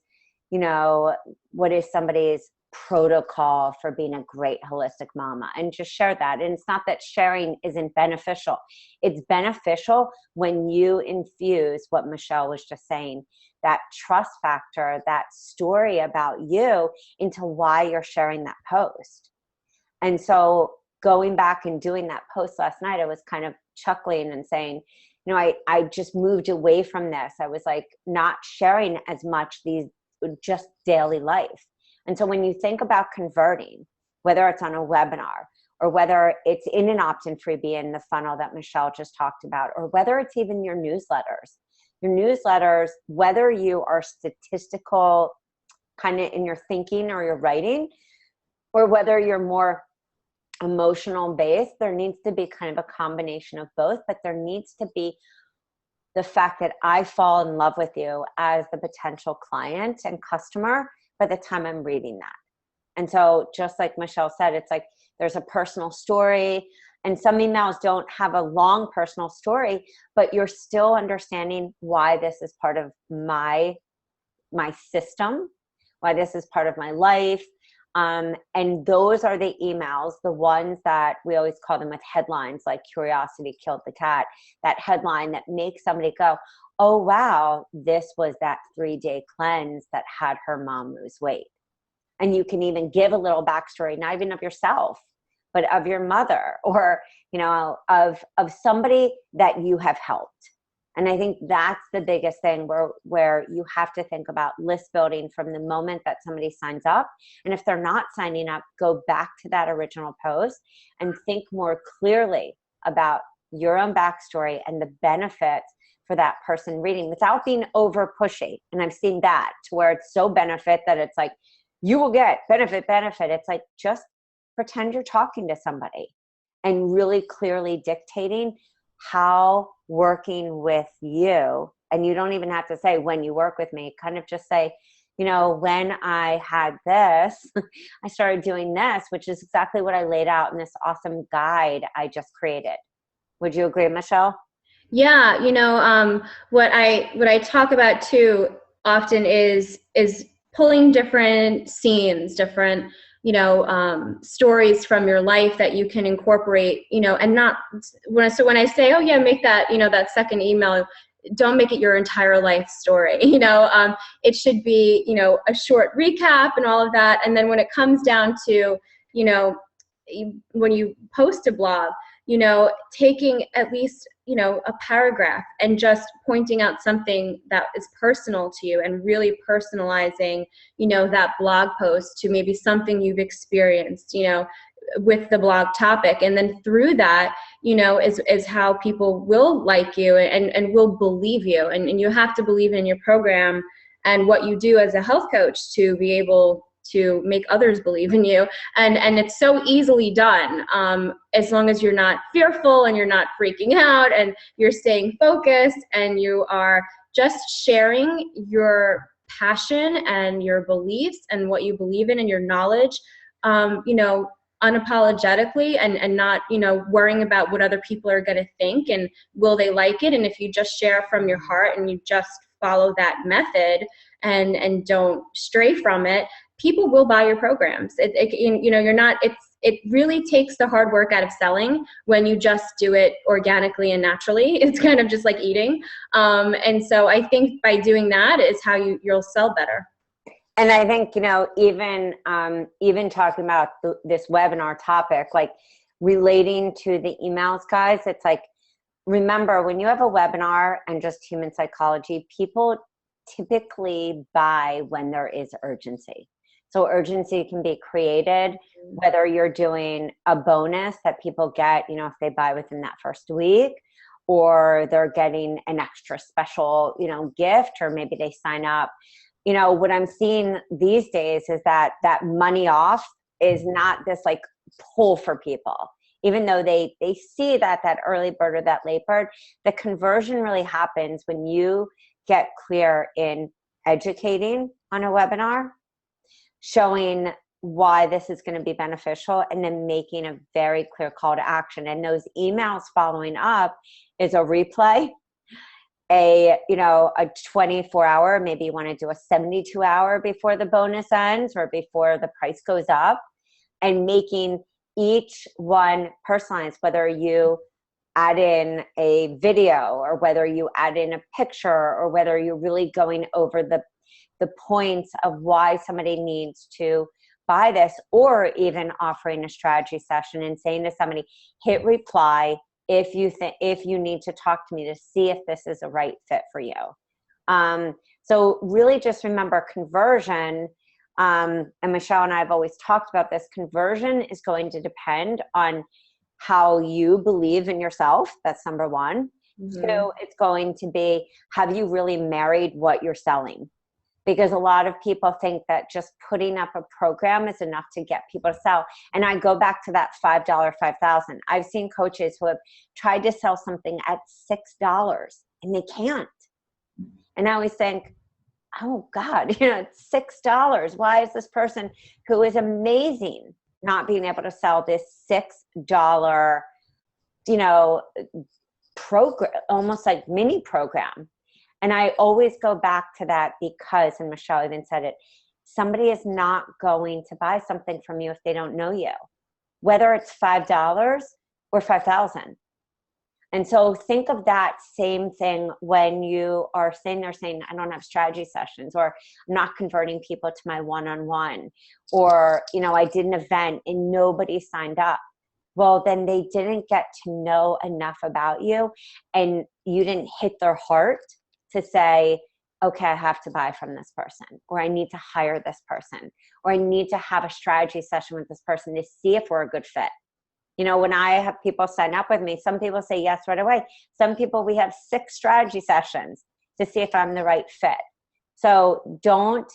somebody's protocol for being a great holistic mama, and just share that. And it's not that sharing isn't beneficial. It's beneficial when you infuse what Michelle was just saying, that trust factor, that story about you into why you're sharing that post. And so going back and doing that post last night, I was kind of chuckling and saying, I just moved away from this. I was like not sharing as much these just daily life. And so when you think about converting, whether it's on a webinar or whether it's in an opt-in freebie in the funnel that Michelle just talked about, or whether it's even your newsletters, whether you are statistical kind of in your thinking or your writing, or whether you're more emotional based, there needs to be kind of a combination of both, but there needs to be the fact that I fall in love with you as the potential client and customer by the time I'm reading that. And so just like Michelle said, it's like there's a personal story, and some emails don't have a long personal story, but you're still understanding why this is part of my system, why this is part of my life. And those are the emails, the ones that we always call them with headlines like curiosity killed the cat, that headline that makes somebody go, oh, wow, this was that 3-day cleanse that had her mom lose weight. And you can even give a little backstory, not even of yourself, but of your mother, or, of somebody that you have helped. And I think that's the biggest thing where you have to think about list building from the moment that somebody signs up. And if they're not signing up, go back to that original post and think more clearly about your own backstory and the benefits for that person reading without being over pushy. And I've seen that to where it's so benefit that it's like, you will get benefit. It's like, just pretend you're talking to somebody and really clearly dictating how working with you, and you don't even have to say when you work with me, kind of just say, when I had this, I started doing this, which is exactly what I laid out in this awesome guide I just created. Would you agree, Michelle? Yeah, what I talk about too often is pulling different scenes, different stories from your life that you can incorporate, and not when I say, oh yeah, make that, that second email, don't make it your entire life story. It should be, a short recap and all of that. And then when it comes down to, when you post a blog, taking at least, a paragraph and just pointing out something that is personal to you and really personalizing, that blog post to maybe something you've experienced, with the blog topic. And then through that, is how people will like you and will believe you. And you have to believe in your program and what you do as a health coach to be able to make others believe in you. And it's so easily done, as long as you're not fearful and you're not freaking out and you're staying focused and you are just sharing your passion and your beliefs and what you believe in and your knowledge, unapologetically, and not, worrying about what other people are going to think and will they like it. And if you just share from your heart and you just follow that method and don't stray from it, people will buy your programs. It really takes the hard work out of selling when you just do it organically and naturally. It's kind of just like eating. And so I think by doing that is how you'll sell better. And I think, even talking about this webinar topic, like relating to the emails, guys, it's like remember, when you have a webinar and just human psychology, people typically buy when there is urgency. So urgency can be created, whether you're doing a bonus that people get, you know, if they buy within that first week, or they're getting an extra special, you know, gift, or maybe they sign up. You know, what I'm seeing these days is that that money off is not this like pull for people. Even though they see that early bird or that late bird, the conversion really happens when you get clear in educating on a webinar, showing why this is going to be beneficial, and then making a very clear call to action. And those emails following up is a replay, a 24-hour, maybe you want to do a 72-hour before the bonus ends or before the price goes up, and making each one personalized, whether you add in a video or whether you add in a picture or whether you're really going over the points of why somebody needs to buy this, or even offering a strategy session and saying to somebody, hit reply if you need to talk to me to see if this is a right fit for you. So really just remember, conversion, and Michelle and I have always talked about this, conversion is going to depend on how you believe in yourself. That's number one. Mm-hmm. Two, it's going to be, have you really married what you're selling? Because a lot of people think that just putting up a program is enough to get people to sell. And I go back to that $5, $5,000. I've seen coaches who have tried to sell something at $6 and they can't. And I always think, oh God, it's $6. Why is this person who is amazing not being able to sell this $6, program, almost like mini program? And I always go back to that because, and Michelle even said it, somebody is not going to buy something from you if they don't know you, whether it's $5 or $5,000. And so think of that same thing when you are saying, I don't have strategy sessions, or I'm not converting people to my one-on-one, or, I did an event and nobody signed up. Well, then they didn't get to know enough about you, and you didn't hit their heart to say, okay, I have to buy from this person, or I need to hire this person, or I need to have a strategy session with this person to see if we're a good fit. When I have people sign up with me, some people say yes right away. Some people, we have 6 strategy sessions to see if I'm the right fit. So don't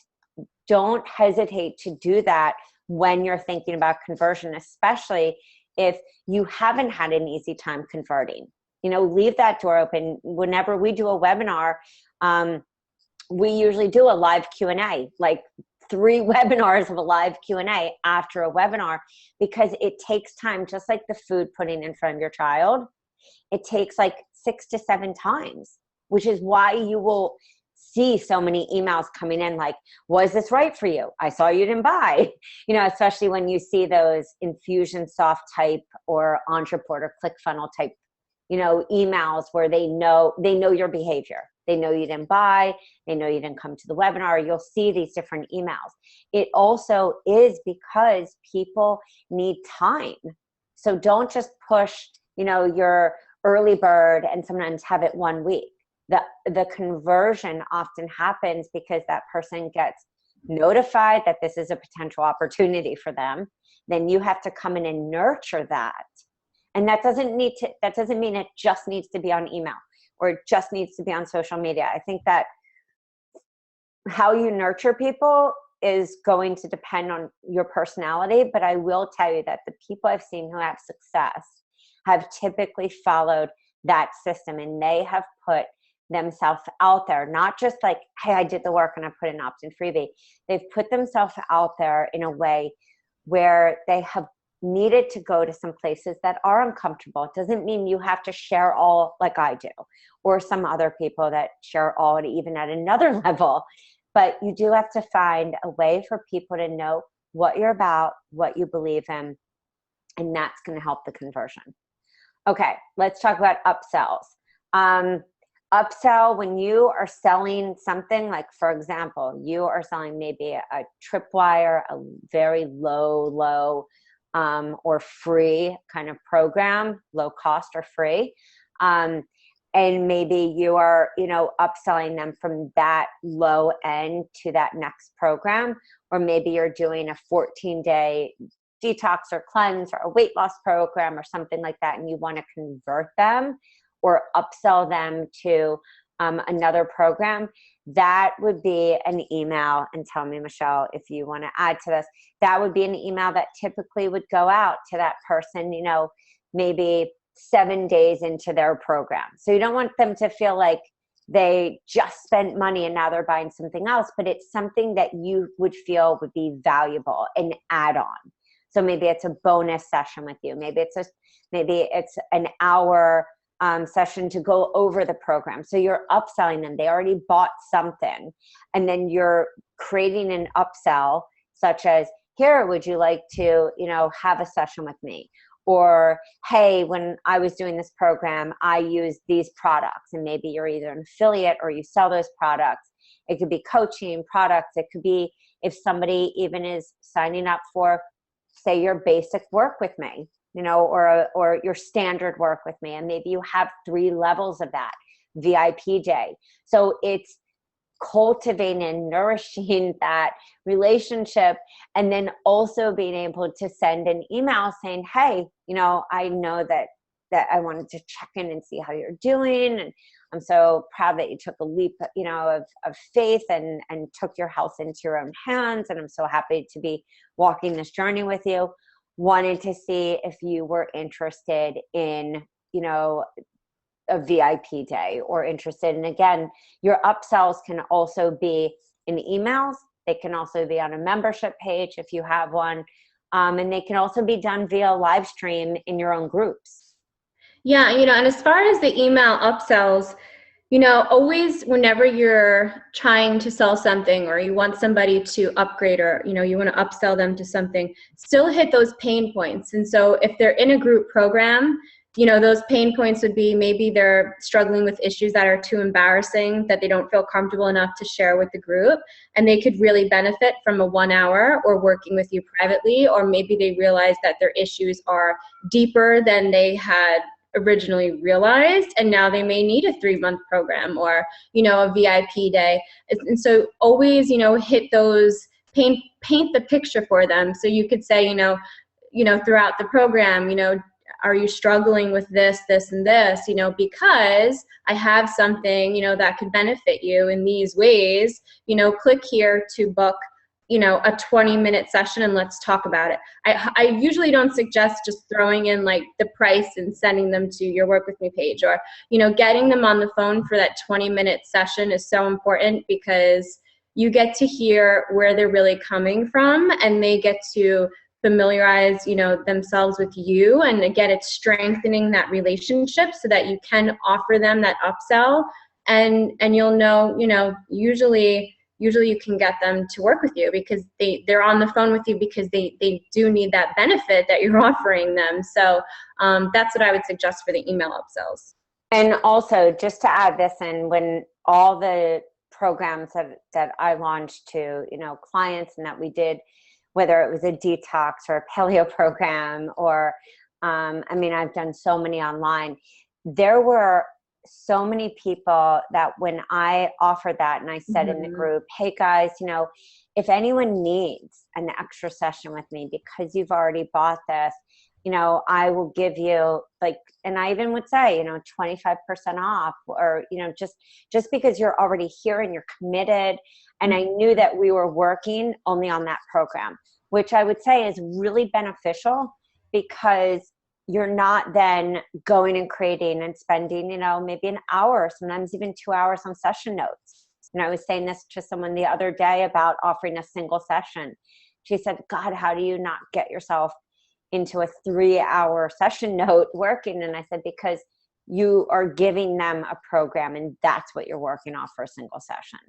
hesitate to do that when you're thinking about conversion, especially if you haven't had an easy time converting. Leave that door open. Whenever we do a webinar, we usually do a live Q&A, like 3 webinars of a live Q&A after a webinar, because it takes time, just like the food putting in front of your child. It takes like 6 to 7 times, which is why you will see so many emails coming in like, was this right for you? I saw you didn't buy, especially when you see those Infusionsoft type or Entreport or ClickFunnels type, emails where they know your behavior. They know you didn't buy. They know you didn't come to the webinar. You'll see these different emails. It also is because people need time. So don't just push, your early bird and sometimes have it 1 week. The conversion often happens because that person gets notified that this is a potential opportunity for them. Then you have to come in and nurture that. And that doesn't mean it just needs to be on email, or it just needs to be on social media. I think that how you nurture people is going to depend on your personality, but I will tell you that the people I've seen who have success have typically followed that system, and they have put themselves out there, not just like, hey, I did the work and I put an opt-in freebie. They've put themselves out there in a way where they have needed to go to some places that are uncomfortable. It doesn't mean you have to share all like I do, or some other people that share all even at another level, but you do have to find a way for people to know what you're about, what you believe in, and that's going to help the conversion. Okay, let's talk about upsells. Upsell, when you are selling something, like for example, you are selling maybe a tripwire, a very low or free kind of program, low cost or free. And maybe you are, upselling them from that low end to that next program, or maybe you're doing a 14-day detox or cleanse or a weight loss program or something like that, and you want to convert them or upsell them to another program. That would be an email, and tell me, Michelle, if you want to add to this, that would be an email that typically would go out to that person, maybe 7 days into their program. So you don't want them to feel like they just spent money and now they're buying something else, but it's something that you would feel would be valuable, an add-on. So maybe it's a bonus session with you. Maybe it's an hour session to go over the program. So you're upselling them. They already bought something, and then you're creating an upsell, such as, here, would you like to, have a session with me? Or, hey, when I was doing this program, I used these products. And maybe you're either an affiliate or you sell those products. It could be coaching products. It could be if somebody even is signing up for, say, your basic work with me, or your standard work with me. And maybe you have 3 levels of that VIP day. So it's cultivating and nourishing that relationship, and then also being able to send an email saying, hey, I know that I wanted to check in and see how you're doing, and I'm so proud that you took a leap of faith and took your health into your own hands, and I'm so happy to be walking this journey with you. Wanted to see if you were interested in a VIP day, or interested. And again, your upsells can also be in emails. They can also be on a membership page if you have one. And they can also be done via live stream in your own groups. Yeah, and as far as the email upsells, always whenever you're trying to sell something or you want somebody to upgrade, or, you want to upsell them to something, still hit those pain points. And so if they're in a group program, those pain points would be, maybe they're struggling with issues that are too embarrassing, that they don't feel comfortable enough to share with the group, and they could really benefit from a 1 hour or working with you privately. Or maybe they realize that their issues are deeper than they had originally realized, and now they may need a 3-month program or, a VIP day. And so always, hit those, paint the picture for them. So you could say, throughout the program, are you struggling with this, and this, because I have something, that could benefit you in these ways, click here to book, a 20-minute session and let's talk about it. I usually don't suggest just throwing in like the price and sending them to your Work With Me page, or, getting them on the phone for that 20-minute session is so important, because you get to hear where they're really coming from, and they get to familiarize, themselves with you. And again, it's strengthening that relationship so that you can offer them that upsell, and you'll know, usually you can get them to work with you, because they're on the phone with you because they do need that benefit that you're offering them. So that's what I would suggest for the email upsells. And also, just to add this in, when all the programs that I launched to, clients, and that we did, whether it was a detox or a paleo program, or, I've done so many online, there were so many people that when I offered that, and I said in the group, hey guys, if anyone needs an extra session with me because you've already bought this, I will give you and I even would say, 25% off, or, just because you're already here and you're committed. And I knew that we were working only on that program, which I would say is really beneficial, because you're not then going and creating and spending, maybe an hour, sometimes even 2 hours on session notes. And I was saying this to someone the other day about offering a single session. She said, God, how do you not get yourself into a 3-hour session note working? And I said, because you are giving them a program, and that's what you're working off for a single session.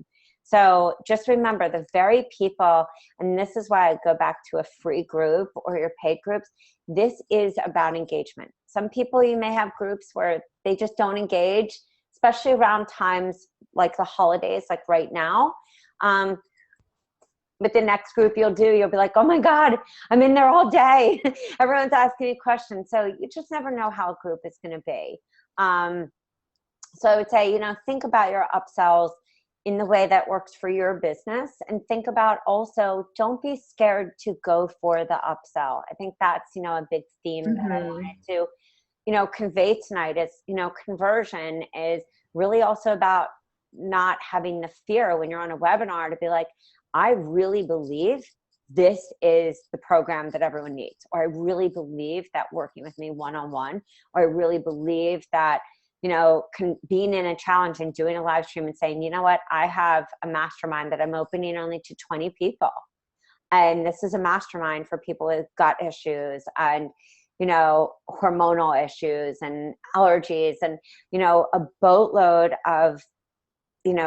So just remember, the very people, and this is why I go back to a free group or your paid groups, this is about engagement. Some people, you may have groups where they just don't engage, especially around times like the holidays, like right now. But the next group you'll be like, oh my God, I'm in there all day. Everyone's asking me questions. So you just never know how a group is going to be. So I would say, think about your upsells in the way that works for your business, and think about also, don't be scared to go for the upsell. I think that's, a big theme that I wanted to, convey tonight is, conversion is really also about not having the fear when you're on a webinar to be like, I really believe this is the program that everyone needs, or I really believe that working with me one-on-one, or I really believe that, being in a challenge and doing a live stream and saying, you know what, I have a mastermind that I'm opening only to 20 people. And this is a mastermind for people with gut issues and, hormonal issues and allergies and, a boatload of,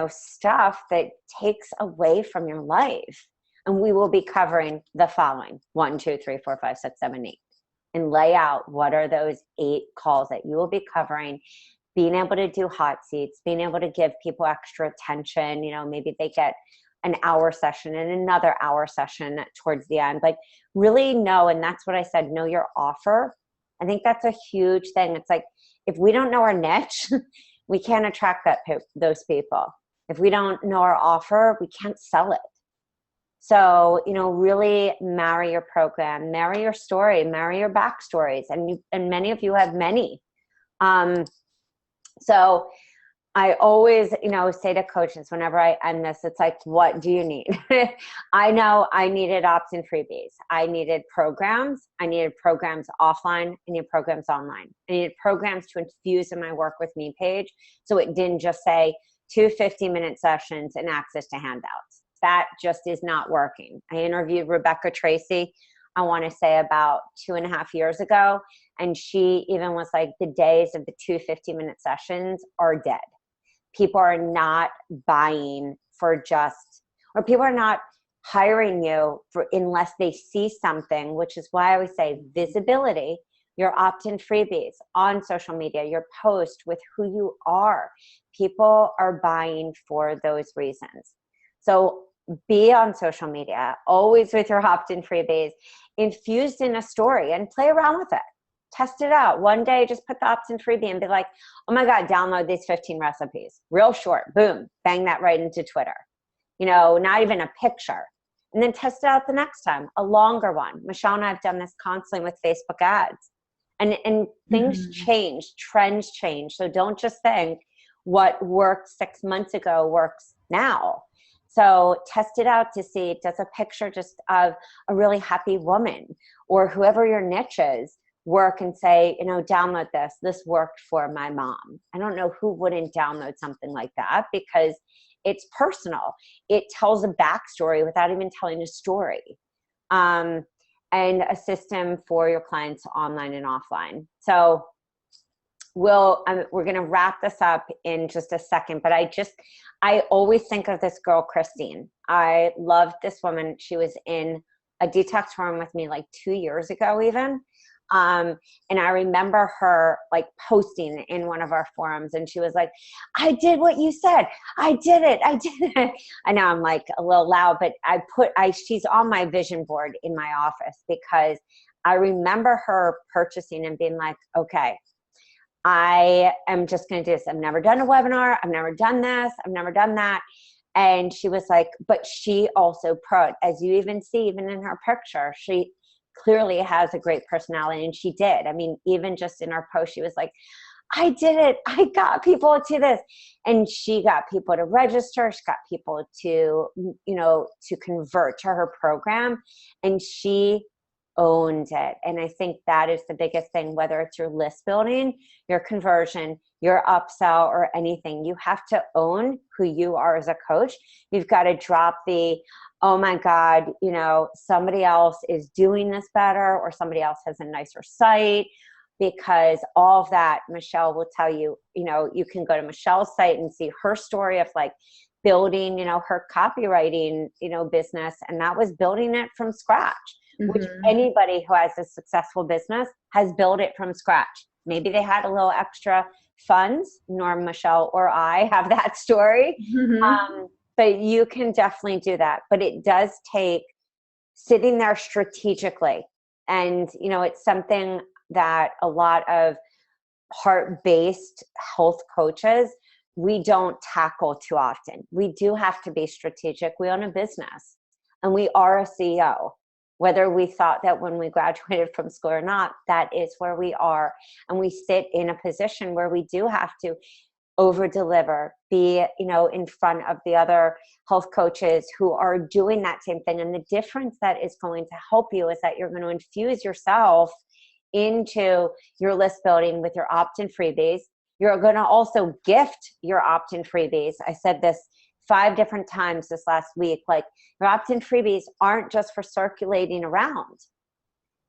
stuff that takes away from your life. And we will be covering the following 1, 2, 3, 4, 5, 6, 7, 8, and lay out what are those 8 calls that you will be covering. Being able to do hot seats, being able to give people extra attention, maybe they get an hour session and another hour session towards the end. Like, really know, and that's what I said, know your offer. I think that's a huge thing. It's like, if we don't know our niche, we can't attract those people. If we don't know our offer, we can't sell it. So, really marry your program, marry your story, marry your backstories. And many of you have many. So I always, say to coaches whenever I end this, it's like, what do you need? I know I needed opt-in freebies. I needed programs. I needed programs offline. I needed programs online. I needed programs to infuse in my Work With Me page. So it didn't just say 2 50-minute sessions and access to handouts. That just is not working. I interviewed Rebecca Tracy, I want to say about 2.5 years ago. And she even was like, the days of the 2 50-minute sessions are dead. People are not buying for or people are not hiring you unless they see something, which is why I always say visibility, your opt-in freebies on social media, your post with who you are. People are buying for those reasons. So be on social media, always with your opt-in freebies, infused in a story, and play around with it. Test it out. One day, just put the opt-in freebie and be like, oh my God, download these 15 recipes. Real short, boom, bang that right into Twitter. Not even a picture. And then test it out the next time, a longer one. Michelle and I have done this constantly with Facebook ads. And things change, trends change. So don't just think what worked 6 months ago works now. So test it out to see, does a picture just of a really happy woman or whoever your niche is work, and say, download this. This worked for my mom. I don't know who wouldn't download something like that, because it's personal. It tells a backstory without even telling a story. And a system for your clients online and offline. So we're going to wrap this up in just a second, but I always think of this girl, Christine. I loved this woman. She was in a detox forum with me like 2 years ago even. And I remember her like posting in one of our forums, and she was like, I did what you said. I did it. I know I'm like a little loud, but she's on my vision board in my office, because I remember her purchasing and being like, okay, I am just going to do this. I've never done a webinar. I've never done this. I've never done that. And she was like, but she also as you even see, even in her picture, she clearly has a great personality, and she did. I mean, even just in her post, she was like, I did it. I got people to this. And she got people to register. She got people to, to convert to her program, and she owned it. And I think that is the biggest thing, whether it's your list building, your conversion, your upsell, or anything. You have to own who you are as a coach. You've got to drop oh my God, somebody else is doing this better, or somebody else has a nicer site, because all of that, Michelle will tell you, you can go to Michelle's site and see her story of like building, her copywriting, business. And that was building it from scratch, which anybody who has a successful business has built it from scratch. Maybe they had a little extra funds. Nor Michelle or I have that story. But you can definitely do that. But it does take sitting there strategically. And, it's something that a lot of heart-based health coaches, we don't tackle too often. We do have to be strategic. We own a business and we are a CEO. Whether we thought that when we graduated from school or not, that is where we are. And we sit in a position where we do have to over deliver, be, in front of the other health coaches who are doing that same thing. And the difference that is going to help you is that you're going to infuse yourself into your list building with your opt-in freebies. You're going to also gift your opt-in freebies. I said this 5 different times this last week. Like, your opt-in freebies aren't just for circulating around.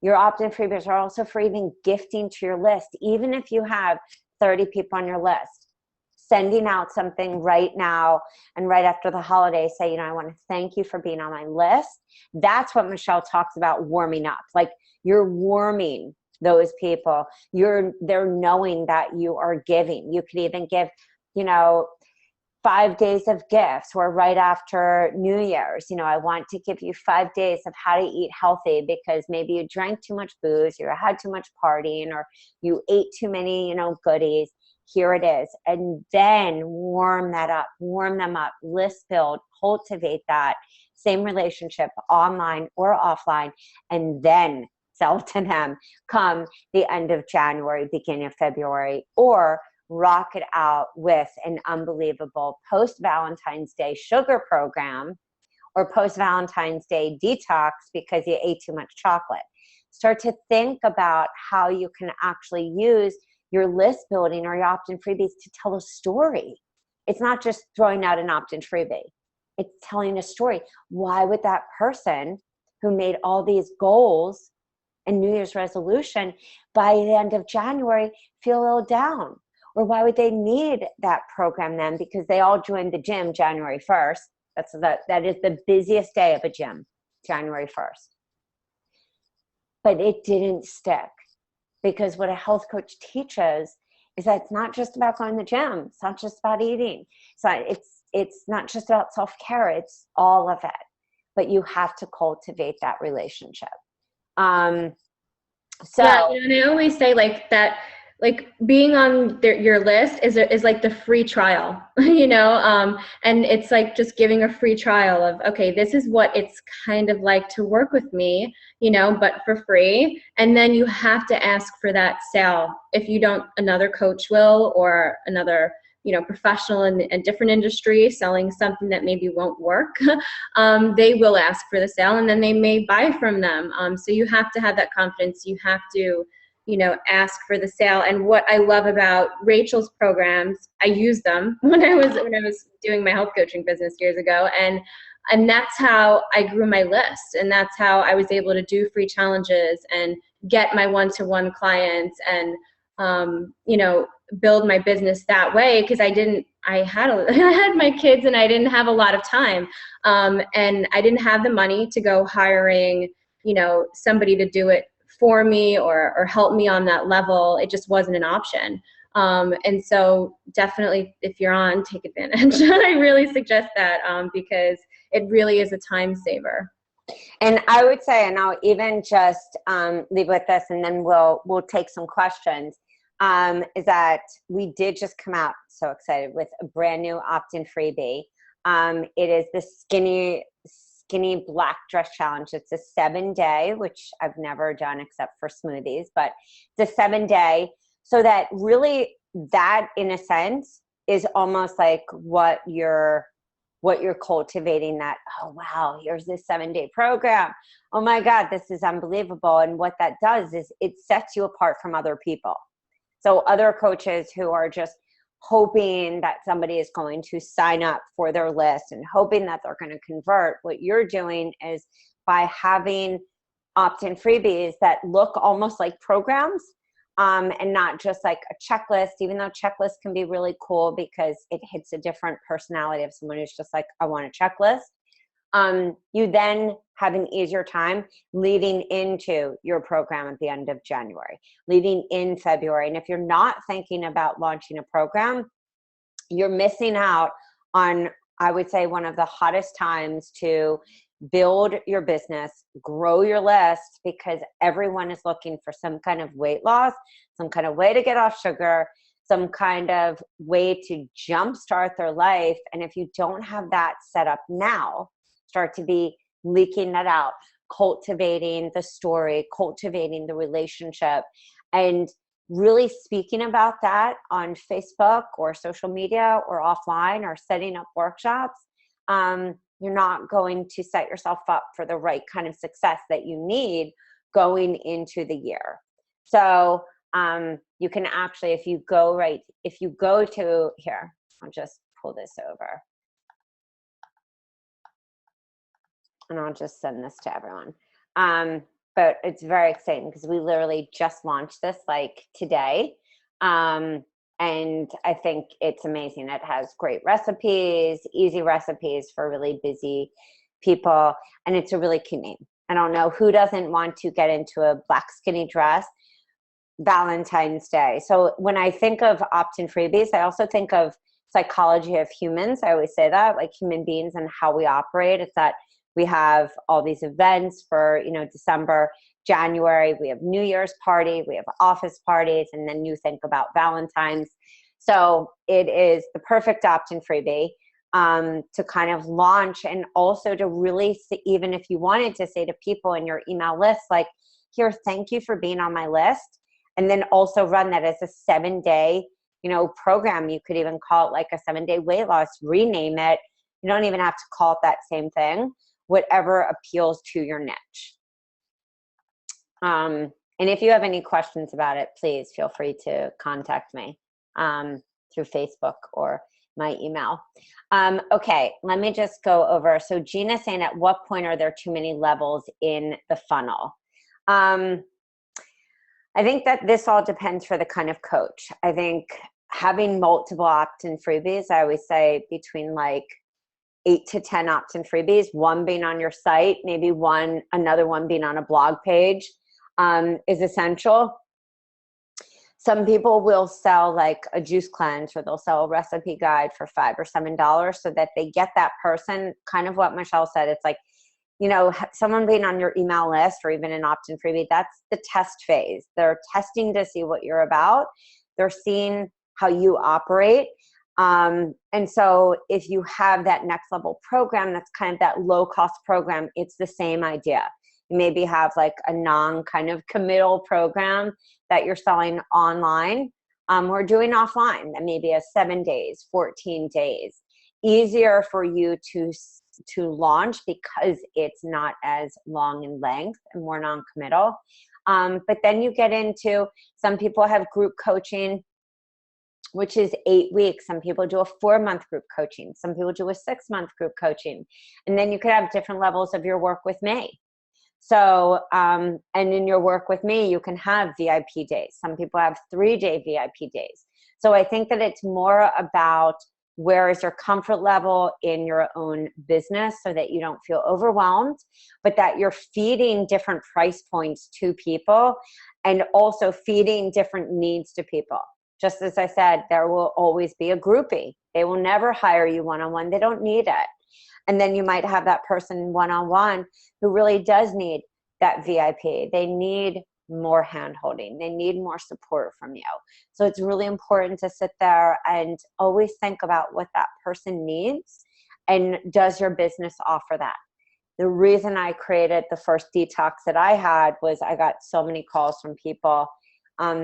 Your opt-in freebies are also for even gifting to your list. Even if you have 30 people on your list, sending out something right now and right after the holiday, say, I want to thank you for being on my list. That's what Michelle talks about, warming up. Like, you're warming those people. They're knowing that you are giving. You could even give, 5 days of gifts, or right after New Year's, I want to give you 5 days of how to eat healthy because maybe you drank too much booze, you had too much partying, or you ate too many, goodies. Here it is. And then warm that up, warm them up, list build, cultivate that same relationship online or offline, and then sell to them come the end of January, beginning of February, or rock it out with an unbelievable post-Valentine's Day sugar program or post-Valentine's Day detox because you ate too much chocolate. Start to think about how you can actually use your list building or your opt-in freebies to tell a story. It's not just throwing out an opt-in freebie. It's telling a story. Why would that person who made all these goals and New Year's resolution by the end of January feel a little down? Or why would they need that program then? Because they all joined the gym January 1st. That is the busiest day of a gym, January 1st. But it didn't stick. Because what a health coach teaches is that it's not just about going to the gym. It's not just about eating. It's not just about self-care. It's all of it. But you have to cultivate that relationship. And I always say that being on your list is like the free trial, and it's like just giving a free trial of, okay, this is what it's kind of like to work with me, but for free. And then you have to ask for that sale. If you don't, another coach will, or another, professional in a different industry selling something that maybe won't work. They will ask for the sale, and then they may buy from them. So you have to have that confidence. You have to ask for the sale. And what I love about Rachel's programs, I used them when I was doing my health coaching business years ago. And that's how I grew my list. And that's how I was able to do free challenges and get my one-to-one clients and, build my business that way. Cause I had my kids and I didn't have a lot of time. And I didn't have the money to go hiring, somebody to do it for me or help me on that level. It just wasn't an option. And so definitely, if you're on, take advantage. I really suggest that because it really is a time saver. And I would say, and I'll even just leave with this, and then we'll take some questions, is that we did just come out, so excited, with a brand new opt-in freebie. It is the skinny black dress challenge. It's a 7-day, which I've never done except for smoothies, but it's a 7-day. So that really, that in a sense is almost like what you're cultivating, that, oh wow, here's this 7-day program. Oh my God, this is unbelievable. And what that does is it sets you apart from other people. So other coaches who are just hoping that somebody is going to sign up for their list and hoping that they're going to convert, what you're doing is by having opt-in freebies that look almost like programs, and not just like a checklist, even though checklists can be really cool because it hits a different personality of someone who's just like, I want a checklist. You then have an easier time leading into your program at the end of January, leading in February. And if you're not thinking about launching a program, you're missing out on I would say one of the hottest times to build your business, grow your list, because everyone is looking for some kind of weight loss, some kind of way to get off sugar, some kind of way to jumpstart their life. And if you don't have that set up now, start to be leaking that out, cultivating the story, cultivating the relationship, and really speaking about that on Facebook or social media or offline or setting up workshops. You're not going to set yourself up for the right kind of success that you need going into the year. So you can actually, if you go to here, I'll just pull this over and I'll just send this to everyone. But it's very exciting because we literally just launched this like today. And I think it's amazing. It has great recipes, easy recipes for really busy people. And it's a really cute name. I don't know who doesn't want to get into a black skinny dress Valentine's Day. So when I think of opt-in freebies, I also think of psychology of humans. I always say that, like human beings and how we operate. It's that we have all these events for, December, January, we have New Year's party, we have office parties, and then you think about Valentine's. So it is the perfect opt-in freebie to kind of launch, and also to really see, even if you wanted to say to people in your email list, like, here, thank you for being on my list. And then also run that as a 7-day, program. You could even call it like a 7-day weight loss, rename it. You don't even have to call it that same thing, whatever appeals to your niche. And if you have any questions about it, please feel free to contact me through Facebook or my email. Okay, let me just go over. So Gina's saying, at what point are there too many levels in the funnel? I think that this all depends for the kind of coach. I think having multiple opt-in freebies, I always say between like 8 to 10 opt-in freebies, one being on your site, maybe another one being on a blog page, is essential. Some people will sell like a juice cleanse, or they'll sell a recipe guide for $5 or $7 so that they get that person, kind of what Michelle said. It's like, someone being on your email list or even an opt-in freebie, that's the test phase. They're testing to see what you're about. They're seeing how you operate. And so if you have that next level program, that's kind of that low cost program, it's the same idea. You maybe have like a non kind of committal program that you're selling online or doing offline, that maybe is 7 days, 14 days. Easier for you to launch because it's not as long in length and more non-committal. But then you get into, some people have group coaching, which is 8 weeks. Some people do a 4-month group coaching. Some people do a 6-month group coaching. And then you could have different levels of your work with me. So, and in your work with me, you can have VIP days. Some people have 3-day VIP days. So I think that it's more about where is your comfort level in your own business so that you don't feel overwhelmed, but that you're feeding different price points to people and also feeding different needs to people. Just as I said, there will always be a groupie. They will never hire you one-on-one. They don't need it. And then you might have that person one-on-one who really does need that VIP. They need more hand-holding. They need more support from you. So it's really important to sit there and always think about what that person needs, and does your business offer that? The reason I created the first detox that I had was I got so many calls from people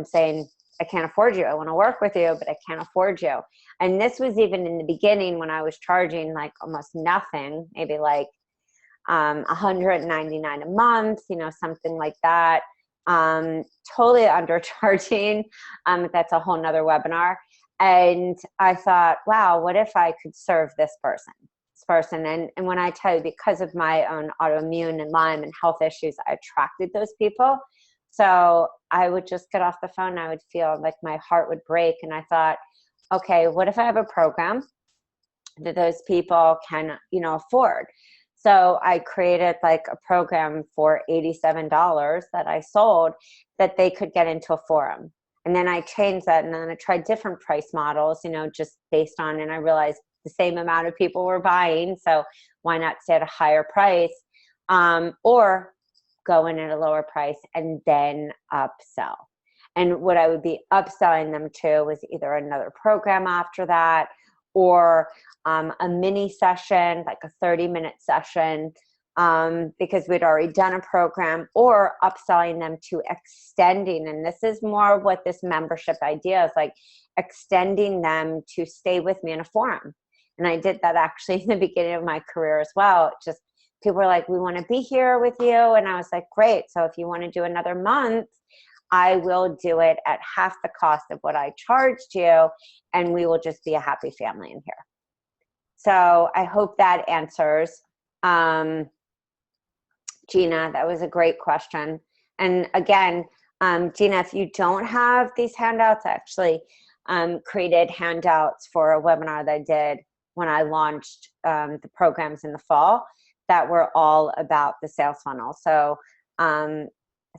saying, I can't afford you. I want to work with you, but I can't afford you. And this was even in the beginning when I was charging like almost nothing, maybe like $199 a month, something like that. Totally undercharging. That's a whole nother webinar. And I thought, wow, what if I could serve this person? And when I tell you, because of my own autoimmune and Lyme and health issues, I attracted those people. So I would just get off the phone and I would feel like my heart would break. And I thought, okay, what if I have a program that those people can, afford? So I created like a program for $87 that I sold that they could get into a forum. And then I changed that, and then I tried different price models, just based on, and I realized the same amount of people were buying. So why not stay at a higher price, or go in at a lower price and then upsell. And what I would be upselling them to was either another program after that, or a mini session, like a 30-minute session, because we'd already done a program, or upselling them to extending. And this is more what this membership idea is, like extending them to stay with me in a forum. And I did that actually in the beginning of my career as well. Just people were like, we want to be here with you. And I was like, great. So if you want to do another month, I will do it at half the cost of what I charged you, and we will just be a happy family in here. So I hope that answers. Gina, that was a great question. And again, Gina, if you don't have these handouts, I actually created handouts for a webinar that I did when I launched the programs in the fall that were all about the sales funnel. So I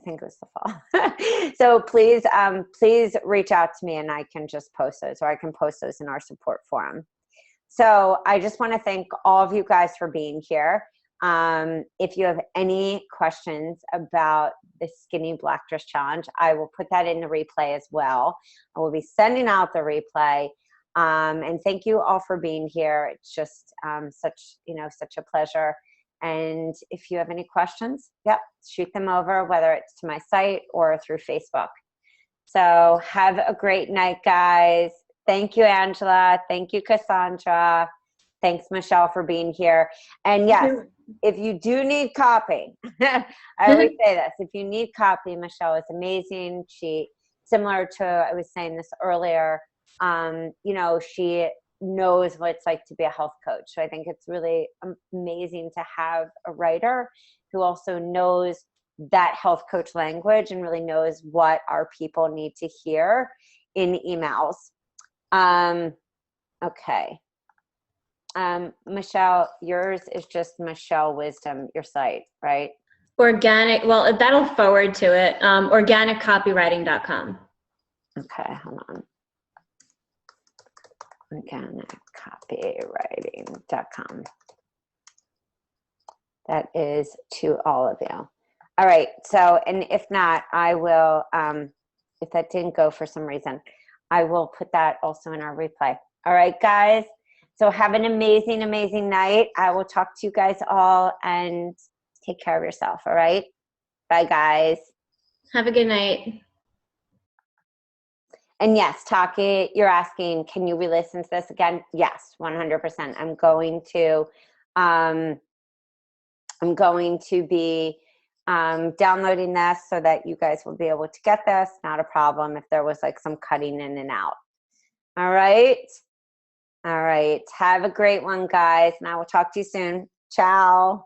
think it was the fall. So please, please reach out to me and I can just post those, or I can post those in our support forum. So I just want to thank all of you guys for being here. If you have any questions about the Skinny Black Dress Challenge, I will put that in the replay as well. I will be sending out the replay. And thank you all for being here. It's just such a pleasure. And if you have any questions, yep, shoot them over, whether it's to my site or through Facebook. So have a great night, guys. Thank you, Angela. Thank you, Cassandra. Thanks, Michelle, for being here. And yes, if you do need copy, I always say this, if you need copy, Michelle is amazing. She, similar to, I was saying this earlier, she knows what it's like to be a health coach. So I think it's really amazing to have a writer who also knows that health coach language and really knows what our people need to hear in emails. Okay. Michelle, yours is just Michelle Wisdom, your site, right? Organic, well, that'll forward to it. Organiccopywriting.com. Okay, hold on. Organiccopywriting.com. That is to all of you. All right. So, and if not, I will, if that didn't go for some reason, I will put that also in our replay. All right, guys. So have an amazing, amazing night. I will talk to you guys all, and take care of yourself. All right. Bye, guys. Have a good night. And yes, Taki, you're asking, can you re-listen to this again? Yes, 100%. I'm going to be downloading this so that you guys will be able to get this. Not a problem if there was like some cutting in and out. All right. All right. Have a great one, guys. And I will talk to you soon. Ciao.